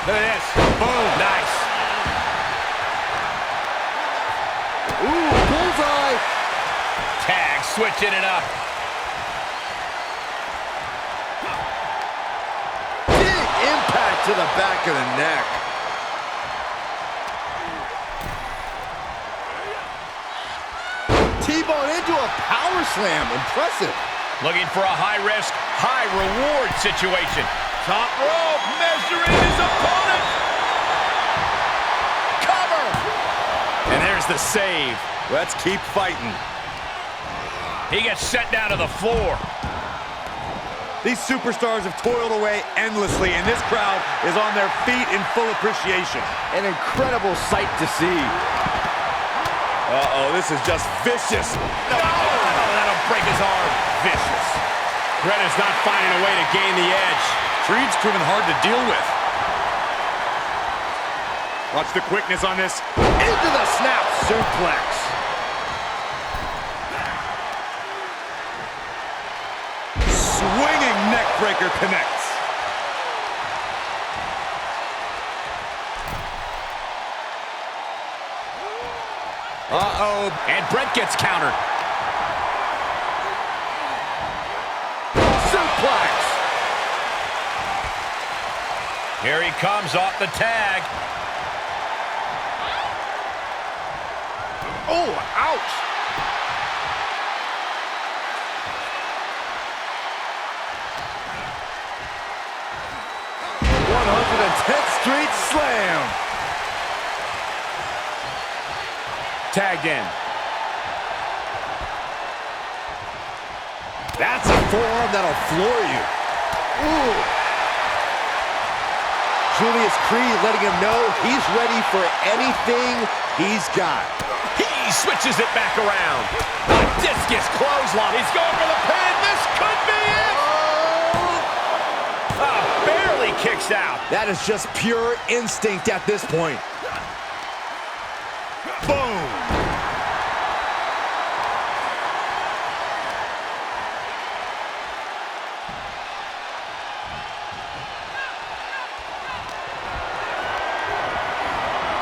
Look at this. Boom. Nice. switching it up. Big impact to the back of the neck. T-bone into a power slam. Impressive. Looking for a high-risk, high-reward situation. Top rope, measuring his opponent. Cover. And there's the save. Let's keep fighting. He gets sent down to the floor. These superstars have toiled away endlessly, and this crowd is on their feet in full appreciation. An incredible sight to see. Uh-oh, this is just vicious. No, that'll break his arm. Vicious. Brett is not finding a way to gain the edge. Creed's proven hard to deal with. Watch the quickness on this. Into the snap suplex. Swinging neck breaker connects. Uh-oh. And Brett gets countered. Suplex. Here he comes off the tag. Oh, ouch. Street slam. Tagged in. That's a forearm that'll floor you. Ooh. Julius Creed letting him know he's ready for anything he's got. He switches it back around. A discus clothesline. He's going for the pin. This could be it. Barely kicks out. That is just pure instinct at this point. Boom.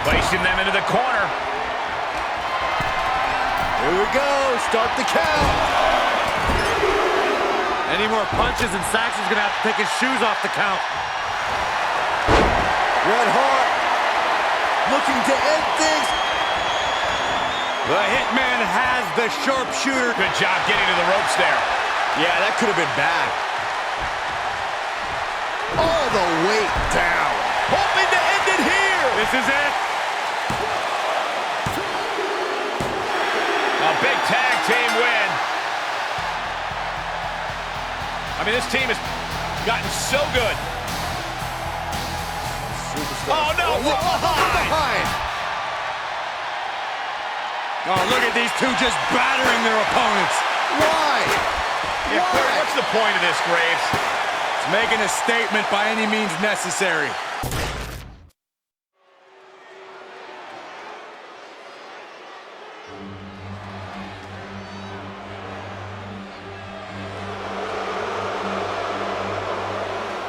Placing them into the corner. Here we go. Start the count. Any more punches and Saxon's gonna have to take his shoes off the count. Red Hart looking to end things. The Hitman has the sharpshooter. Good job getting to the ropes there. Yeah, that could have been bad. All the way down. Hoping to end it here. This is it. A big tag team win. I mean, this team has gotten so good. Oh, no. Behind. Oh, look at these two just battering their opponents. Why? Yeah, Corey, what's the point of this, Graves? It's making a statement by any means necessary.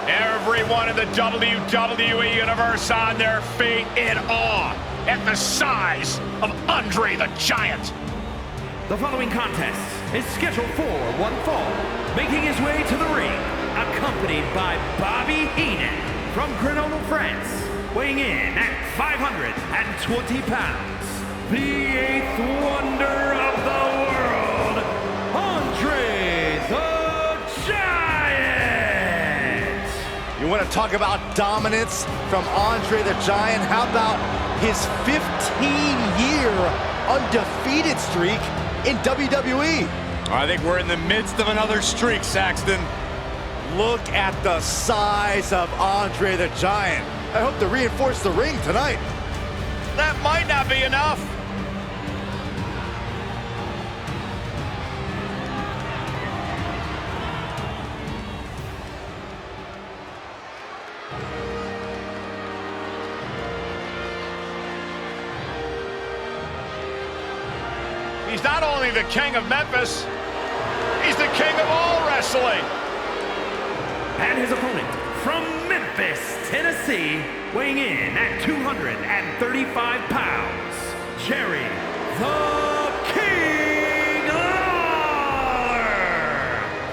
Everyone in the WWE Universe on their feet in awe at the size of Andre the Giant. The following contest is scheduled for one fall. Making his way to the ring, accompanied by Bobby Heenan from Grenoble, France, weighing in at 520 pounds. The eighth wonder of the world, Andre the Giant! You want to talk about dominance from Andre the Giant? How about his 15-year undefeated streak in WWE? I think we're in the midst of another streak, Saxton. Look at the size of Andre the Giant. I hope to reinforce the ring tonight. That might not be enough. He's not only the king of Memphis, he's the king of all wrestling. And his opponent from Memphis, Tennessee, weighing in at 235 pounds, Jerry the King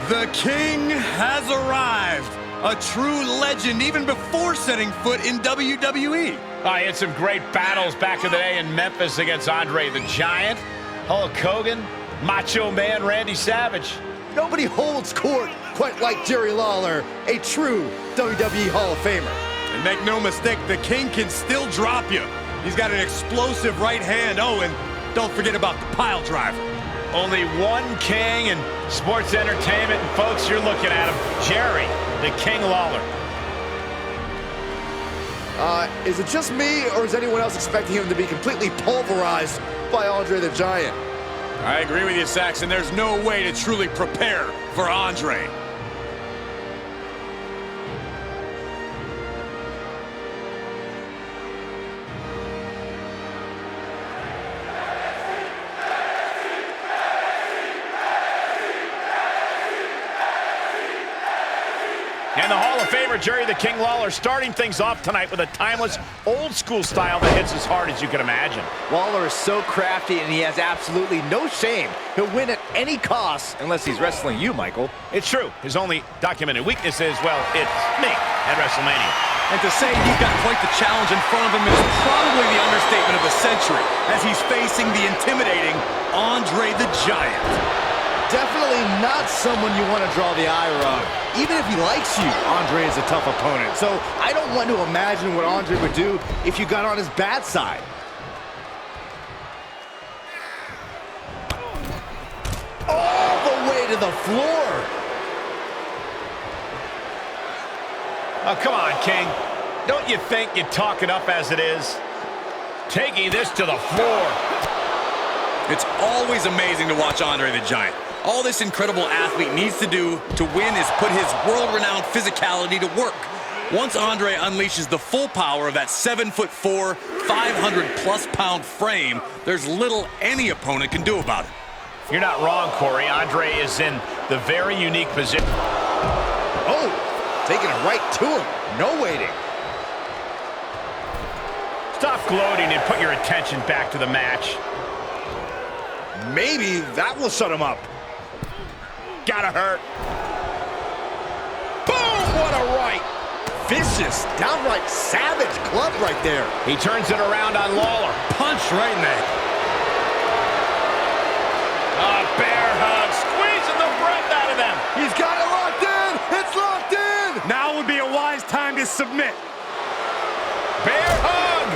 The King has arrived. A true legend even before setting foot in WWE. I had some great battles back in the day in Memphis against Andre the Giant, Hulk Hogan, Macho Man Randy Savage. Nobody holds court quite like Jerry Lawler, a true WWE Hall of Famer. And make no mistake, the King can still drop you. He's got an explosive right hand. Oh, and don't forget about the pile driver. Only one king in sports entertainment, and folks, you're looking at him, Jerry, the King Lawler. Is it just me, or is anyone else expecting him to be completely pulverized by Andre the Giant? I agree with you, Saxon. There's no way to truly prepare for Andre. And the Hall of Famer, Jerry the King Lawler, starting things off tonight with a timeless, old-school style that hits as hard as you can imagine. Lawler is so crafty, and he has absolutely no shame. He'll win at any cost, unless he's wrestling you, Michael. It's true. His only documented weakness is, well, it's me at WrestleMania. And to say he's got quite the challenge in front of him is probably the understatement of the century, as he's facing the intimidating Andre the Giant. Definitely not someone you want to draw the ire of. Even if he likes you, Andre is a tough opponent. So I don't want to imagine what Andre would do if you got on his bad side. All the way to the floor. Oh, come on, King. Don't you think you talk it up as it is? Taking this to the floor. It's always amazing to watch Andre the Giant. All this incredible athlete needs to do to win is put his world-renowned physicality to work. Once Andre unleashes the full power of that 7'4", 500-plus pound frame, there's little any opponent can do about it. You're not wrong, Corey. Andre is in the very unique position. Oh, taking it right to him. No waiting. Stop gloating and put your attention back to the match. Maybe that will shut him up. Gotta hurt. Boom! What a right. Vicious, downright savage club right there. He turns it around on Lawler. Punch right in the head. Bear hug, squeezing the breath out of them. He's got it locked in. It's locked in. Now would be a wise time to submit. Bear hug.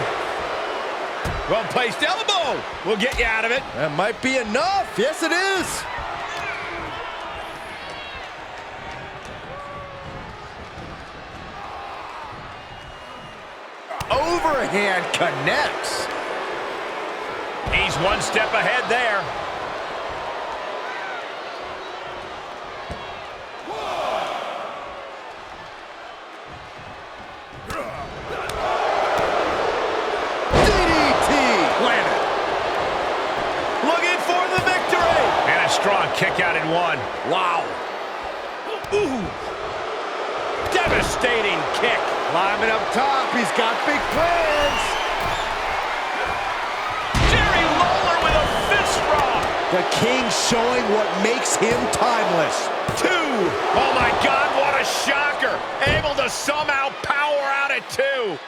Well-placed elbow will get you out of it. That might be enough. Yes, it is. Overhand connects. He's one step ahead there. DDT. Landed. Looking for the victory. And a strong kick out in one. Wow. Ooh. Devastating kick. Climbing up top, he's got big plans. Jerry Lawler with a fist drop. The King showing what makes him timeless. 2. Oh my God, what a shocker. Able to somehow power out at 2.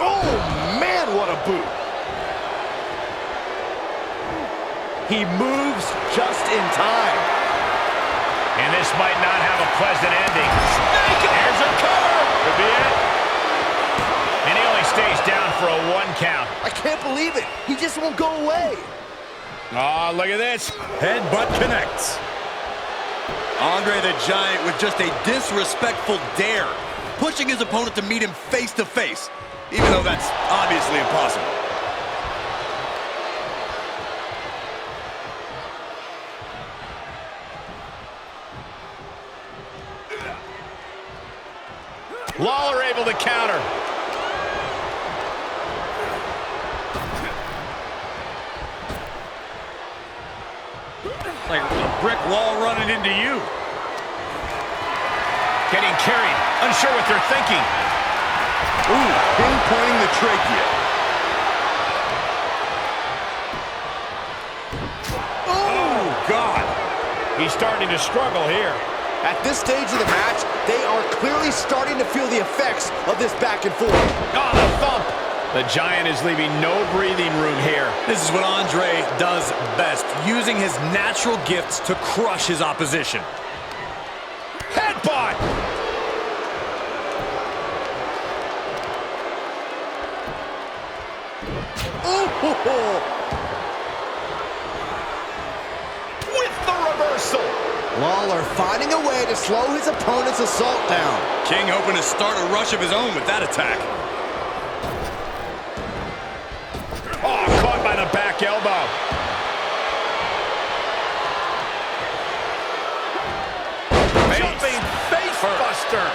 Oh man, what a boot. He moves just in time. And this might not have a pleasant ending. There's a cover. Could be it. And he only stays down for a 1 count. I can't believe it. He just won't go away. Oh, look at this. Headbutt connects. Andre the Giant with just a disrespectful dare, pushing his opponent to meet him face to face, even though that's obviously impossible. Lawler able to counter. Like a brick wall running into you. Getting carried. Unsure what they're thinking. Ooh, pinpointing the trachea. He's starting to struggle here. At this stage of the match, they are clearly starting to feel the effects of this back and forth. Oh, the thump. The Giant is leaving no breathing room here. This is what Andre does best, using his natural gifts to crush his opposition. Headbutt! Oh! With the reversal. Lawler finding a way to slow his opponent's assault down. King hoping to start a rush of his own with that attack. Oh, caught by the back elbow. Jumping face buster.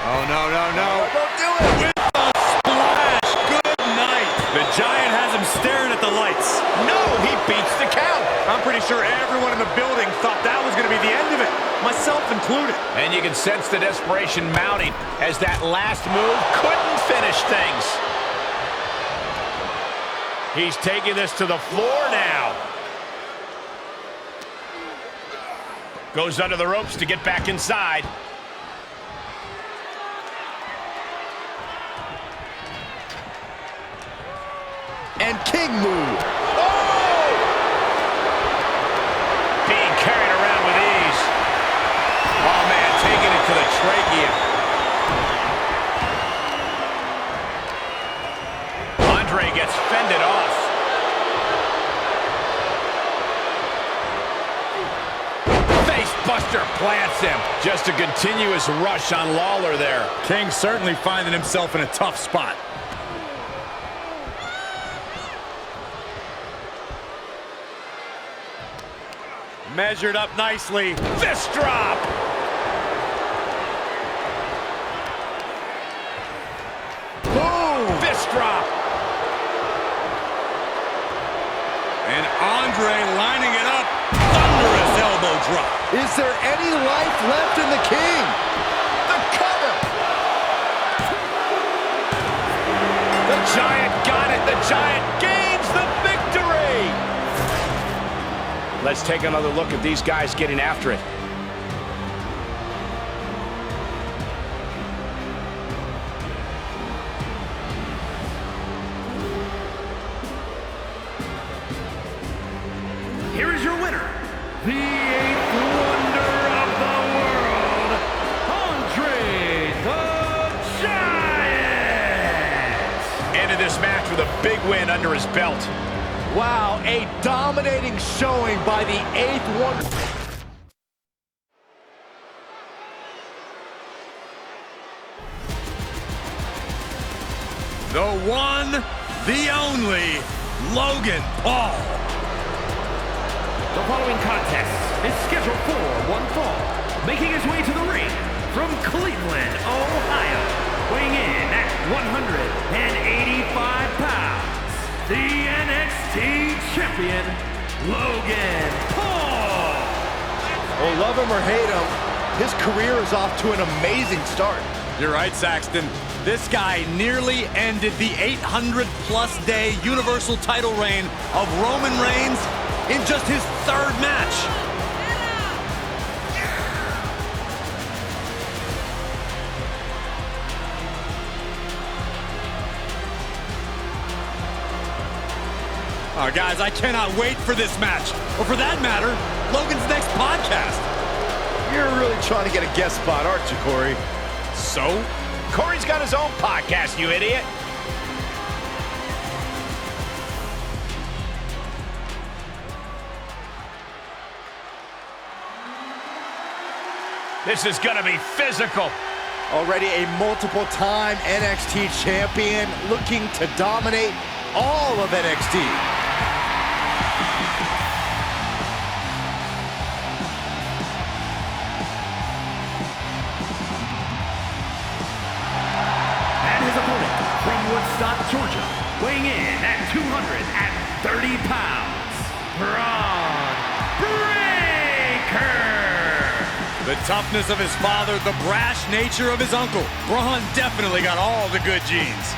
Oh, no, no, no. Don't do it! With a splash. Good night. The Giant has him staring at the lights. No, he beats the count. I'm pretty sure everyone in the building thought that was going to be the end of it, myself included. And you can sense the desperation mounting as that last move couldn't finish things. He's taking this to the floor now. Goes under the ropes to get back inside. And King move. Oh! Being carried around with ease. Oh, man, taking it to the trachea. Andre gets fended off. Face buster plants him. Just a continuous rush on Lawler there. King certainly finding himself in a tough spot. Measured up nicely. Fist drop. Boom! Fist drop. And Andre lining it up. Thunderous elbow drop. Is there any life left in the King? The cover. The Giant got it. The Giant gains the victory. Let's take another look at these guys getting after it. Here is your winner, the 8th wonder of the world, Andre the Giant! Ended this match with a big win under his belt. Wow, a dominating showing by the 8th wonder. The one, the only, Logan Paul. The following contest is scheduled for one fall. Making his way to the ring from Cleveland, Ohio, weighing in at 185 pounds. The NXT Champion, Logan Paul. Well, love him or hate him, his career is off to an amazing start. You're right, Saxton. This guy nearly ended the 800-plus day Universal title reign of Roman Reigns in just his 3rd match. Guys, I cannot wait for this match. Or for that matter, Logan's next podcast. You're really trying to get a guest spot, aren't you, Corey? So? Corey's got his own podcast, you idiot. This is gonna be physical. Already a multiple-time NXT champion looking to dominate all of NXT. And his opponent from Woodstock, Georgia, weighing in at 230 pounds, Bron Breakker. The toughness of his father, the brash nature of his uncle. Braun definitely got all the good genes.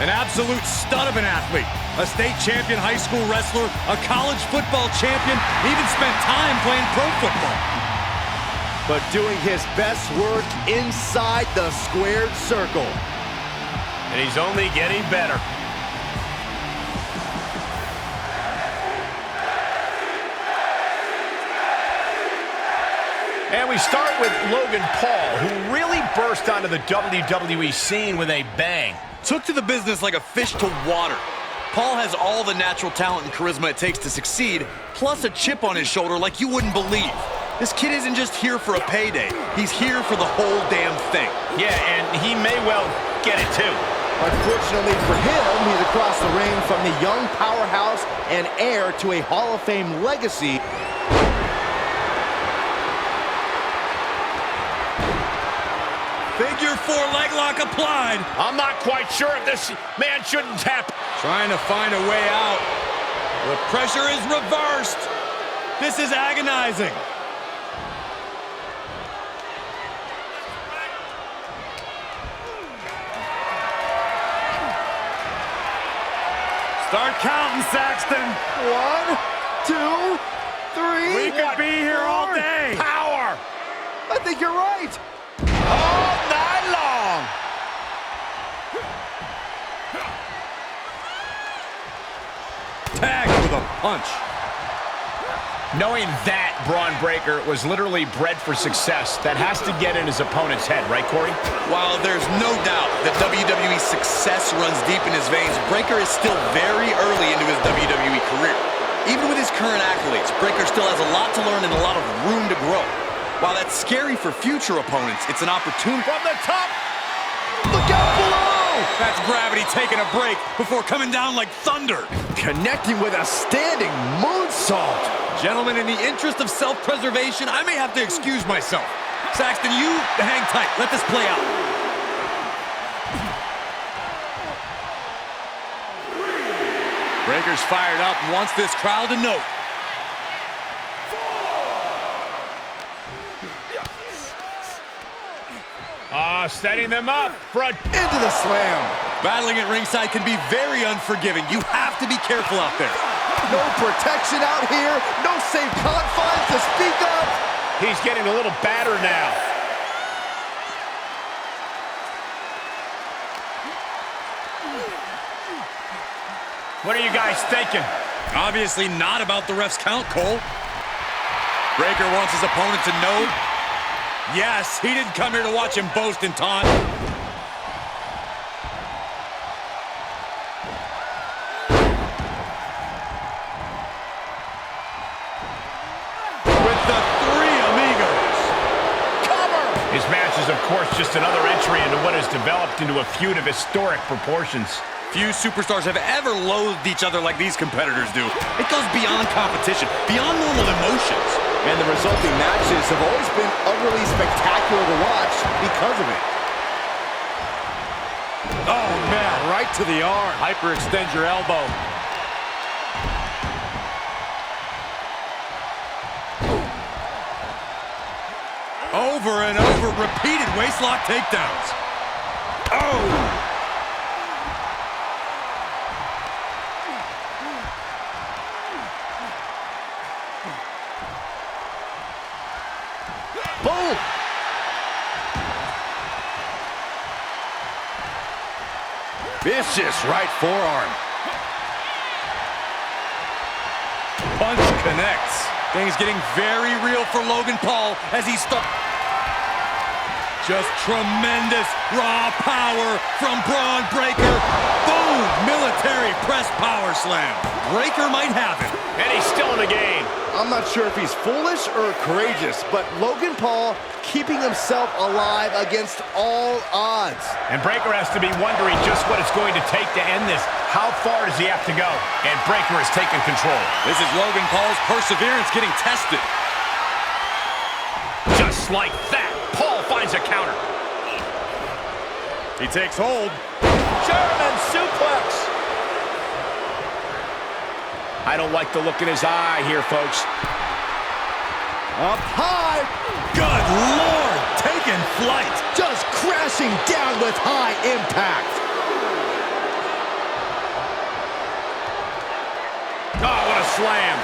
An absolute stud of an athlete. A state champion high school wrestler, a college football champion, even spent time playing pro football. But doing his best work inside the squared circle. And he's only getting better. And we start with Logan Paul, who really burst onto the WWE scene with a bang. Took to the business like a fish to water. Paul has all the natural talent and charisma it takes to succeed, plus a chip on his shoulder like you wouldn't believe. This kid isn't just here for a payday. He's here for the whole damn thing. Yeah, and he may well get it too. Unfortunately for him, he's across the ring from the young powerhouse and heir to a Hall of Fame legacy. Figure 4 leg lock applied. I'm not quite sure if this man shouldn't tap. Trying to find a way out. The pressure is reversed. This is agonizing. Start counting, Saxton. 1, 2, 3. We could be here all day. Power. I think you're right. All night long. Tagged with a punch. Knowing that Bron Breakker was literally bred for success, that has to get in his opponent's head, right, Corey? While there's no doubt that WWE's success runs deep in his veins, Breakker is still very early into his WWE career. Even with his current accolades, Breakker still has a lot to learn and a lot of room to grow. While that's scary for future opponents, it's an opportunity. From the top. Look out below! That's gravity taking a break before coming down like thunder. Connecting with a standing moonsault. Gentlemen, in the interest of self-preservation, I may have to excuse myself. Saxton, you hang tight. Let this play out. Breakker's fired up and wants this crowd to know. Setting them up. Front. Into the slam. Battling at ringside can be very unforgiving. You have to be careful out there. No protection out here. No safe confines to speak of. He's getting a little battered now. What are you guys thinking? Obviously not about the ref's count, Cole. Breakker wants his opponent to know. Yes, he didn't come here to watch him boast and taunt. With the 3 amigos. Cover! His match is, of course, just another entry into what has developed into a feud of historic proportions. Few superstars have ever loathed each other like these competitors do. It goes beyond competition, beyond normal emotions. And the resulting matches have always been utterly spectacular to watch because of it. Oh, man, Right to the arm. hyperextend your elbow. Over and over, repeated waistlock takedowns. Oh! Boom! Vicious right forearm. Punch connects. Things getting very real for Logan Paul as he starts. Just tremendous raw power from Bron Breakker. Boom! Military press power slam. Breakker might have it. And he's still in the game. I'm not sure if he's foolish or courageous, but Logan Paul keeping himself alive against all odds. And Breakker has to be wondering just what it's going to take to end this. How far does he have to go? And Breakker has taken control. This is Logan Paul's perseverance getting tested. Just like that, Paul finds a counter. He takes hold. German suplex. I don't like the look in his eye here, folks. Up high. Good Lord, taking flight. Just crashing down with high impact. Oh, what a slam.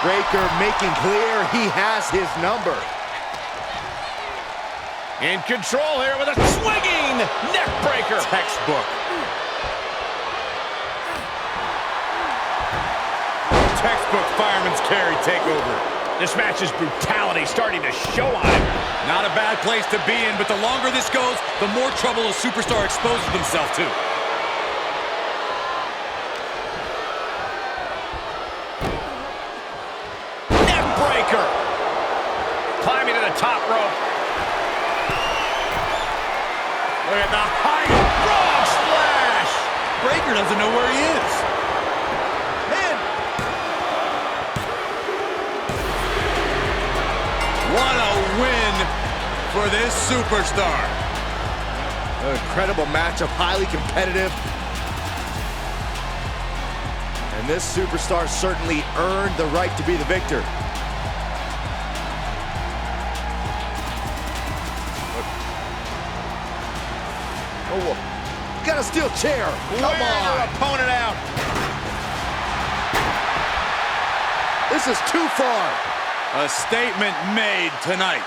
Breakker making clear he has his number. In control here with a swinging neck breaker. Textbook. Textbook fireman's carry takeover. This match's brutality starting to show on him. Not a bad place to be in, but the longer this goes, the more trouble a superstar exposes himself to. Neck breaker. Climbing to the top rope. Look at the height. Frog splash. Breakker doesn't know where he is. What a win for this superstar. An incredible matchup, highly competitive. And this superstar certainly earned the right to be the victor. Oh, got a steel chair. Come on. Opponent out. This is too far. A statement made tonight.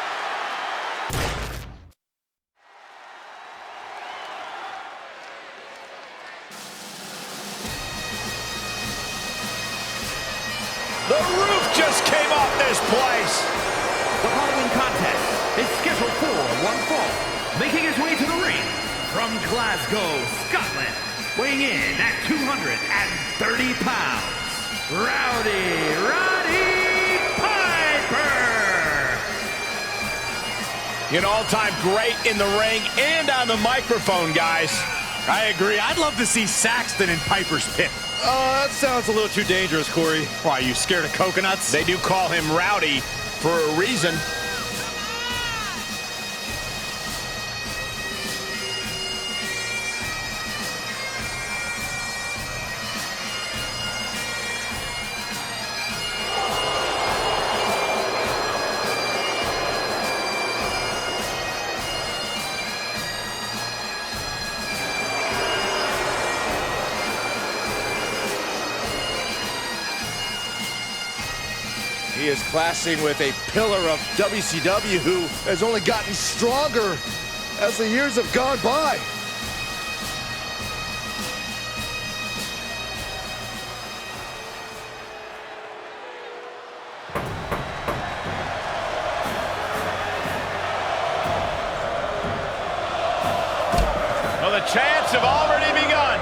The roof just came off this place. The following contest is scheduled for one fall. Making his way to the ring from Glasgow, Scotland, weighing in at 230 pounds, Roddy Piper. An all-time great in the ring and on the microphone, guys. I agree. I'd love to see Saxton in Piper's pit. That sounds a little too dangerous, Corey. Why, you scared of coconuts? They do call him Rowdy for a reason. He is clashing with a pillar of WCW who has only gotten stronger as the years have gone by. Well, the chants have already begun.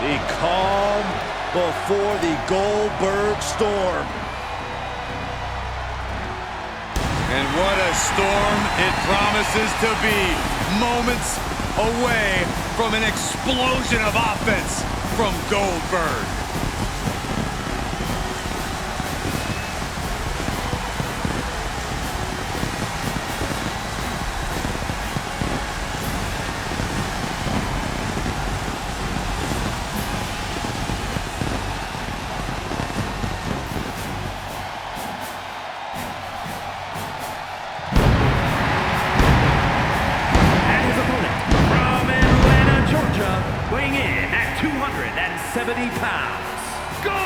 The calm before the Goldberg storm. And what a storm it promises to be. Moments away from an explosion of offense from Goldberg. Weighing in at 270 pounds, Goldberg!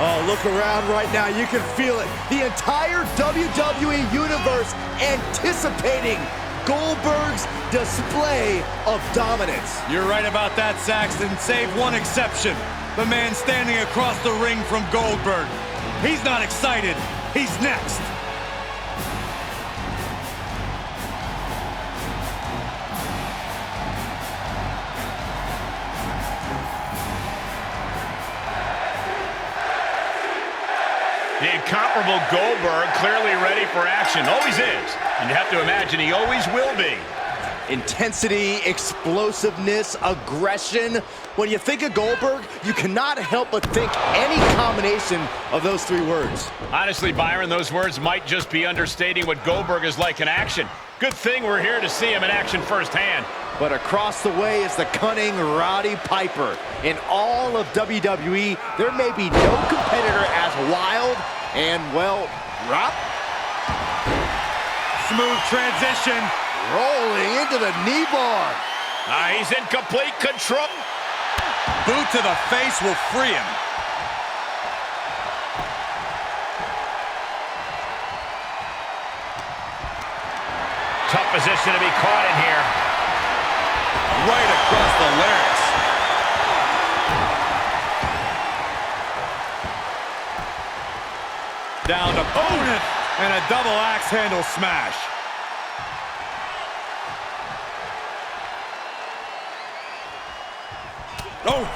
Oh, look around right now. You can feel it. The entire WWE Universe anticipating Goldberg's display of dominance. You're right about that, Saxton, save one exception. The man standing across the ring from Goldberg. He's not excited. He's next. The incomparable Goldberg clearly ready for action. Always is. And you have to imagine he always will be. Intensity, explosiveness, aggression. When you think of Goldberg, you cannot help but think any combination of those three words. Honestly, Byron, those words might just be understating what Goldberg is like in action. Good thing we're here to see him in action firsthand. But across the way is the cunning Roddy Piper. In all of WWE, there may be no competitor as wild and, well, rough. Smooth transition. Rolling into the knee bar. He's in complete control. Boot to the face will free him. Tough position to be caught in here. Right across the larynx. Down opponent and a double axe handle smash. Oh!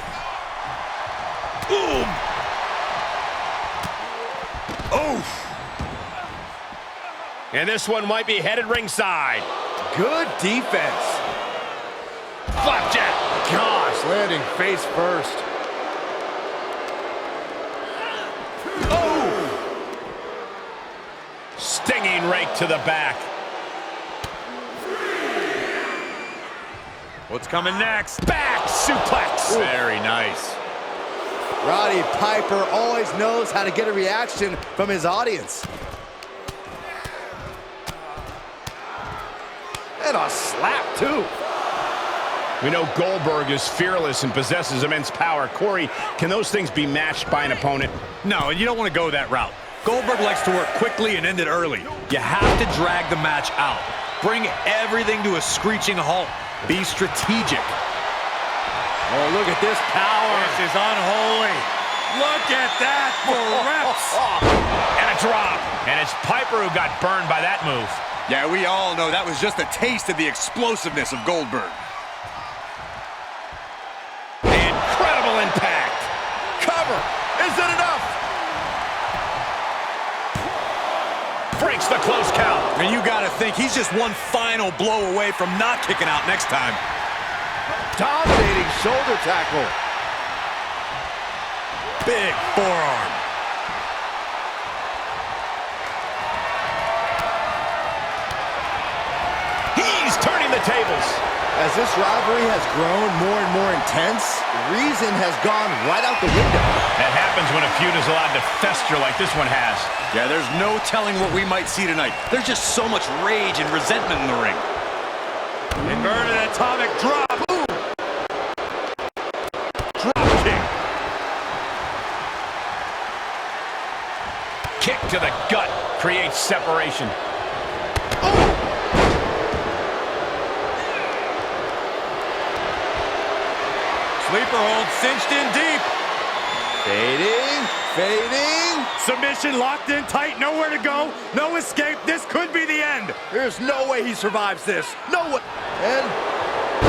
Boom! Oh! And this one might be headed ringside. Good defense. Flapjack. Gosh, landing face first. Oh! Stinging rake to the back. What's coming next? Back suplex. Ooh. Very nice. Roddy Piper always knows how to get a reaction from his audience. And a slap, too. We know Goldberg is fearless and possesses immense power. Corey, can those things be matched by an opponent? No, and you don't want to go that route. Goldberg likes to work quickly and end it early. You have to drag the match out. Bring everything to a screeching halt. Be strategic. Oh, look at this power. This is unholy. Look at that for reps. And a drop. And it's Piper who got burned by that move. Yeah, we all know that was just a taste of the explosiveness of Goldberg. Incredible impact. Cover. Is it enough? Breaks the close count. And you got to think he's just one final blow away from not kicking out next time. Dominating shoulder tackle. Big forearm. He's turning the tables. As this rivalry has grown more and more intense, reason has gone right out the window. That happens when a feud is allowed to fester like this one has. Yeah, there's no telling what we might see tonight. There's just so much rage and resentment in the ring. Inverted atomic drop. Ooh. Drop kick. Kick to the gut creates separation. Sleeper hold cinched in deep. Fading, fading. Submission locked in tight, nowhere to go, no escape. This could be the end. There's no way he survives this. No way. And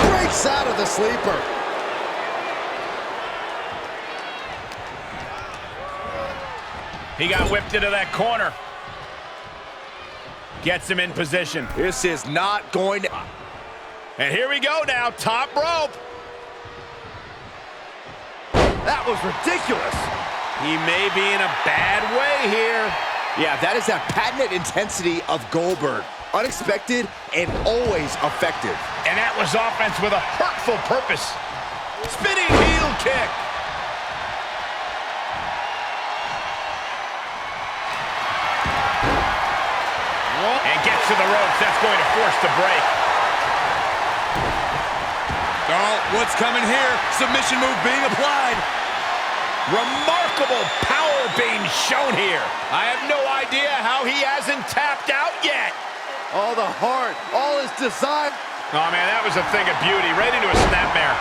breaks out of the sleeper. He got whipped into that corner. Gets him in position. This is not going to... And here we go now, top rope. That was ridiculous. He may be in a bad way here. Yeah, that is that patented intensity of Goldberg. Unexpected and always effective. And that was offense with a hurtful purpose. Spinning heel kick. And gets to the ropes. That's going to force the break. Oh, what's coming here? Submission move being applied. Remarkable power being shown here. I have no idea how he hasn't tapped out yet. All the heart, all his desire. Oh, man, that was a thing of beauty. Right into a snapmare.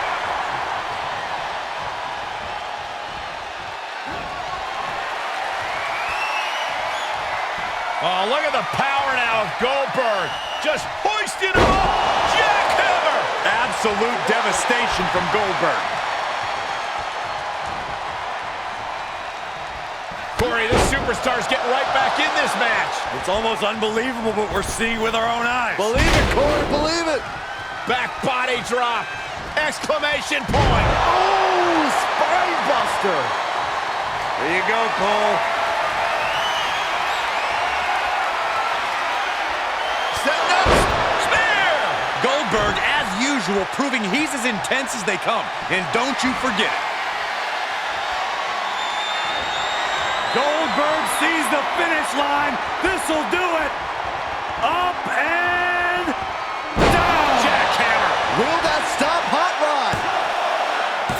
Oh, look at the power now of Goldberg. Just hoisted him up. Jackhammer. Absolute devastation from Goldberg. Corey, this superstar's getting right back in this match. It's almost unbelievable what we're seeing with our own eyes. Believe it, Corey, believe it. Back body drop. Exclamation point. Oh, spine buster. There you go, Cole. Setting up. visual proving he's as intense as they come. And don't you forget it. Goldberg sees the finish line. This'll do it. Up and down. Jackhammer. Will that stop Hot Rod?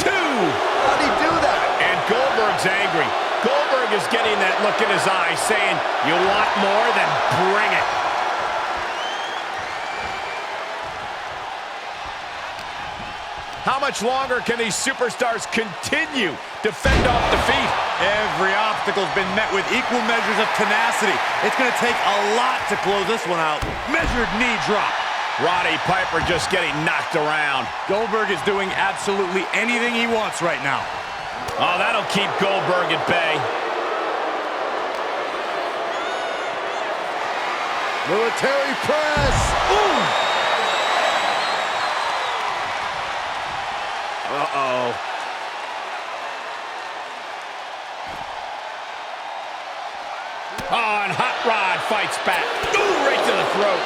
2. How'd he do that? And Goldberg's angry. Goldberg is getting that look in his eye saying, you want more, then bring it. How much longer can these superstars continue to fend off defeat? Every obstacle's been met with equal measures of tenacity. It's going to take a lot to close this one out. Measured knee drop. Roddy Piper just getting knocked around. Goldberg is doing absolutely anything he wants right now. Oh, that'll keep Goldberg at bay. Military press. Ooh. Uh-oh. Oh, and Hot Rod fights back. Ooh, right to the throat.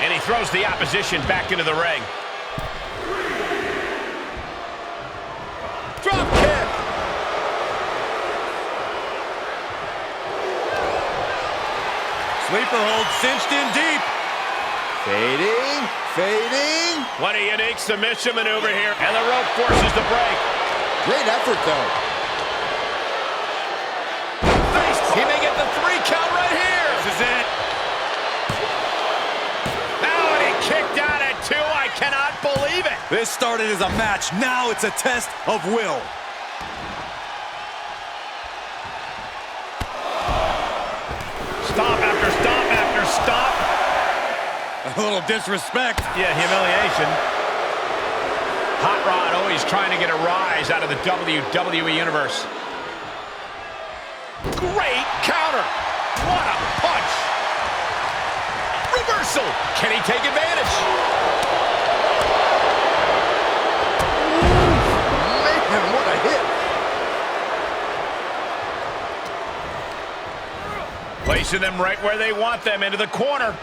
And he throws the opposition back into the ring. Drop kick. Sleeper hold cinched in deep. Fading. Fading. What a unique submission maneuver here. And the rope forces the break. Great effort, though. He may get the 3 count right here. This is it. Now and he kicked out at 2. I cannot believe it. This started as a match. Now it's a test of will. Stop after stop after stop. A little disrespect. Yeah, humiliation. Hot Rod always trying to get a rise out of the WWE Universe. Great counter. What a punch. Reversal. Can he take advantage? Man, what a hit. Placing them right where they want them, into the corner.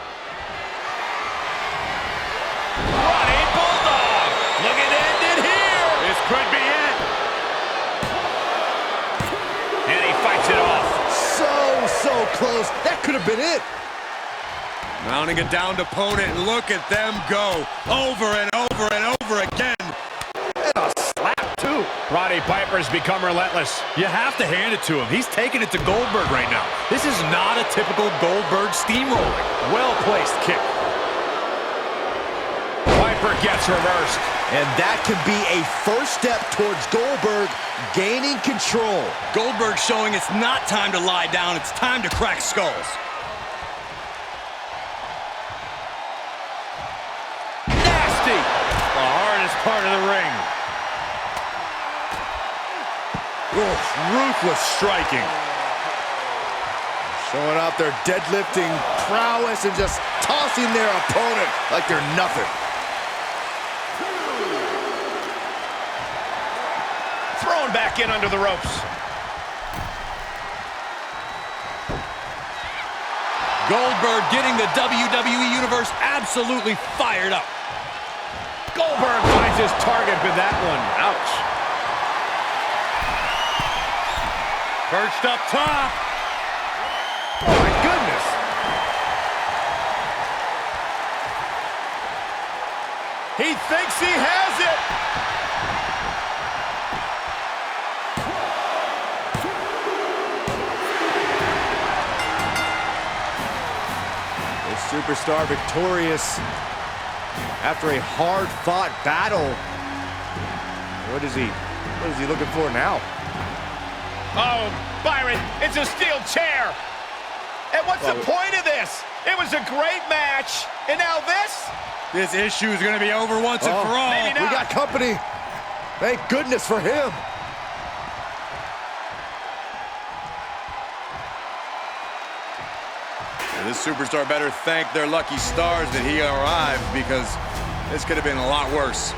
Running Bulldog. Looking to end it here. This could be it. And he fights it off. So close. That could have been it. Mounting a downed opponent, and look at them go. Over and over and over again. And a slap, too. Roddy Piper's become relentless. You have to hand it to him. He's taking it to Goldberg right now. This is not a typical Goldberg steamrolling. Well-placed kick. Piper gets reversed. And that can be a first step towards Goldberg gaining control. Goldberg showing it's not time to lie down. It's time to crack skulls. Nasty. The hardest part of the ring. Oof, ruthless striking. Showing out their deadlifting prowess and just tossing their opponent like they're nothing. Thrown back in under the ropes. Goldberg getting the WWE Universe absolutely fired up. Goldberg finds his target with that one. Ouch. Perched up top. Oh, my goodness. He thinks he has it. The superstar victorious after a hard-fought battle. What is he looking for now? Oh, Byron, it's a steel chair. And what's the point of this? It was a great match, and now this? This issue is going to be over once and for all. maybe not. We got company. Thank goodness for him. This superstar better thank their lucky stars that he arrived, because this could have been a lot worse.